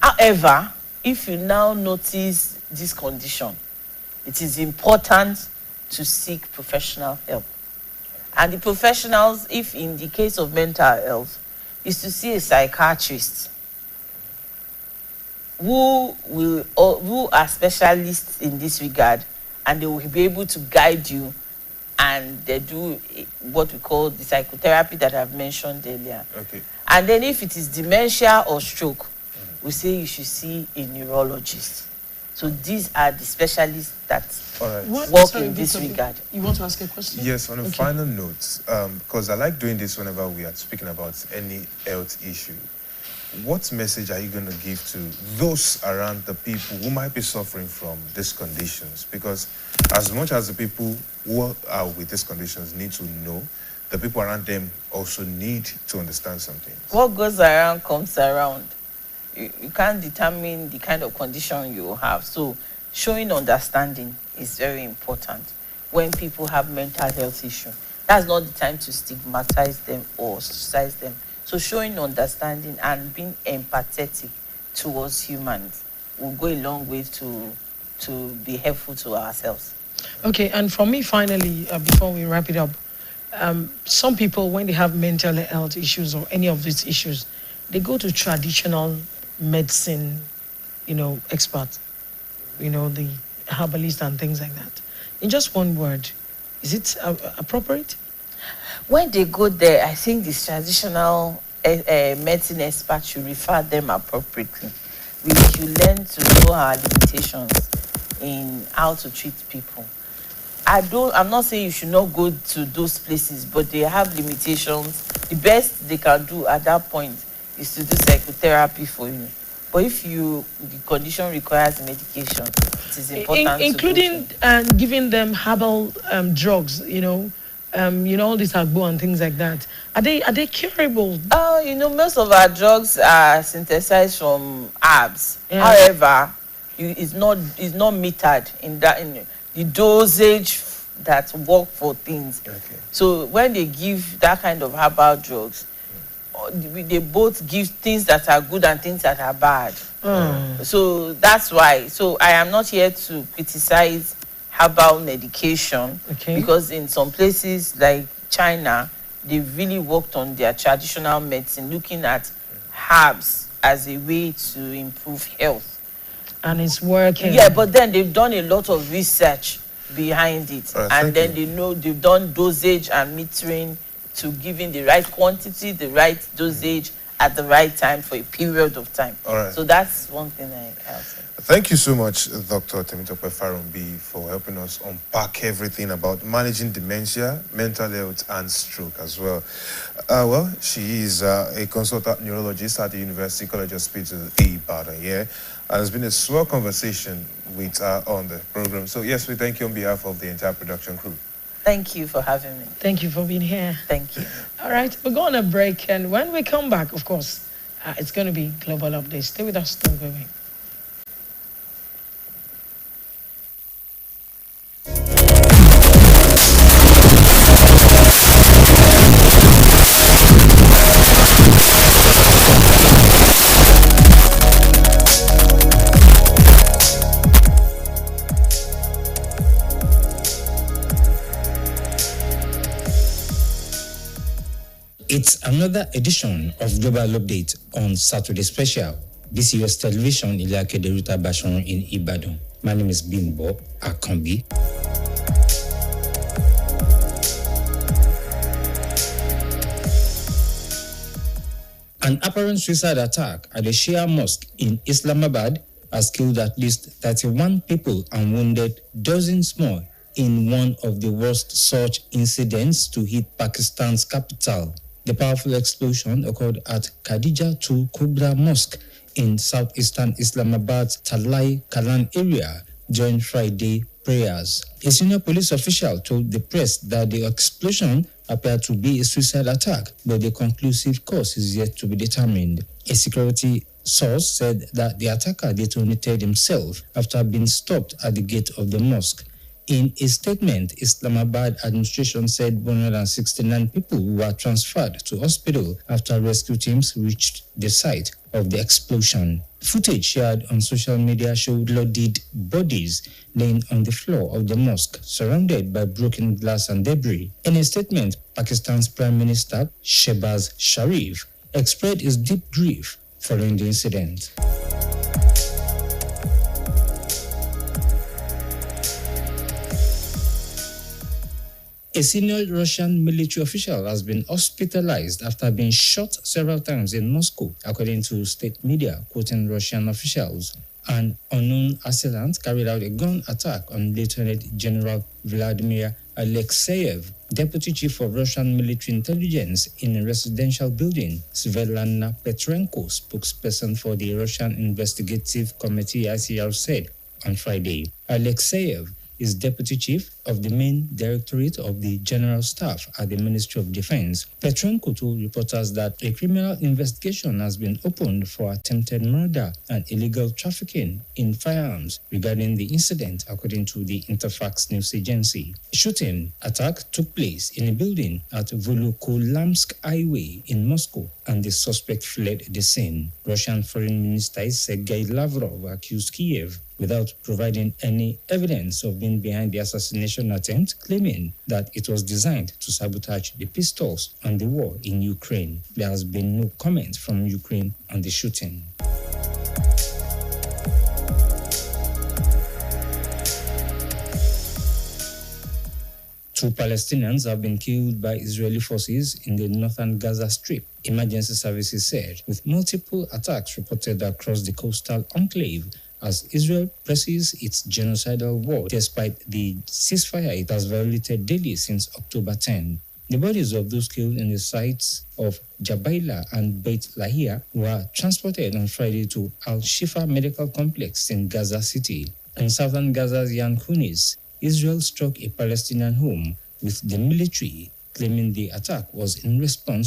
However, if you now notice this condition, it is important to seek professional help. And the professionals, if in the case of mental health, is to see a psychiatrist who are specialists in this regard, and they will be able to guide you, and they do what we call the psychotherapy that I've mentioned earlier. Okay. And then if it is dementia or stroke, we say you should see a neurologist. So these are the specialists that work in this regard. You want to ask a question? Yes, on a final note, because I like doing this whenever we are speaking about any health issue. What message are you going to give to those around the people who might be suffering from these conditions? Because as much as the people who are with these conditions need to know, the people around them also need to understand something. What goes around comes around. You can't determine the kind of condition you have. So showing understanding is very important when people have mental health issues. That's not the time to stigmatize them or ostracize them. So showing understanding and being empathetic towards humans will go a long way to be helpful to ourselves. Okay, and for me, finally, before we wrap it up, some people, when they have mental health issues or any of these issues, they go to traditional medicine, experts, the herbalist and things like that. In just one word, is it appropriate? When they go there, I think this traditional medicine experts should refer them appropriately. We should learn to know our limitations in how to treat people. I'm not saying you should not go to those places, but they have limitations. The best they can do at that point is to do psychotherapy for you. But if the condition requires medication, it is important including giving them herbal drugs, all these agbo and things like that. Are they curable? Most of our drugs are synthesized from herbs. Yeah. However, it's not metered in the dosage that work for things. Okay. So when they give that kind of herbal drugs, they both give things that are good and things that are bad. So that's why. So I am not here to criticize herbal medication, because in some places like China, they really worked on their traditional medicine, looking at herbs as a way to improve health. And it's working. Yeah, but then they've done a lot of research behind it. And then they've done dosage and metering to giving the right quantity, the right dosage at the right time for a period of time. All right. So that's one thing I'll say. Thank you so much, Dr. Temitope Farumbi, for helping us unpack everything about managing dementia, mental health, and stroke as well. She is a consultant neurologist at the University College Hospital, Ibadan, and it's been a swell conversation with her on the program. So, yes, we thank you on behalf of the entire production crew. Thank you for having me. Thank you for being here. Thank you. All right, we're going on a break, and when we come back, of course, it's going to be Global Update. Stay with us, don't go away. It's another edition of Global Update on Saturday Special. BCOS Television, Ilake de Ruta Bashon in Ibadan. My name is Bimbo Akambi. An apparent suicide attack at the Shia Mosque in Islamabad has killed at least 31 people and wounded dozens more in one of the worst such incidents to hit Pakistan's capital. The powerful explosion occurred at Khadija 2 Kubra Mosque in southeastern Islamabad's Talai Kalan area during Friday prayers. A senior police official told the press that the explosion appeared to be a suicide attack, but the conclusive cause is yet to be determined. A security source said that the attacker detonated himself after being stopped at the gate of the mosque. In a statement, Islamabad administration said 169 people were transferred to hospital after rescue teams reached the site of the explosion. Footage shared on social media showed bloodied bodies laying on the floor of the mosque, surrounded by broken glass and debris. In a statement, Pakistan's Prime Minister Shehbaz Sharif expressed his deep grief following the incident. A senior Russian military official has been hospitalized after being shot several times in Moscow, according to state media, quoting Russian officials. An unknown assailant carried out a gun attack on Lieutenant General Vladimir Alexeyev, deputy chief of Russian military intelligence, in a residential building. Svetlana Petrenko, spokesperson for the Russian Investigative Committee ICR, said on Friday. Alexeyev is deputy chief of the main directorate of the General Staff at the Ministry of Defense. Petrenko told reporters that a criminal investigation has been opened for attempted murder and illegal trafficking in firearms regarding the incident, according to the Interfax news agency. A shooting attack took place in a building at Volokolamsk Highway in Moscow, and the suspect fled the scene. Russian Foreign Minister Sergei Lavrov accused Kiev without providing any evidence of being behind the assassination attempt, claiming that it was designed to sabotage the peace talks on the war in Ukraine. There has been no comment from Ukraine on the shooting. 2 Palestinians have been killed by Israeli forces in the northern Gaza Strip, emergency services said, with multiple attacks reported across the coastal enclave as Israel presses its genocidal war despite the ceasefire it has violated daily since October 10. The bodies of those killed in the sites of Jabaila and Beit Lahia were transported on Friday to Al-Shifa Medical Complex in Gaza City. In southern Gaza's Yan Kounis, Israel struck a Palestinian home, with the military claiming the attack was in response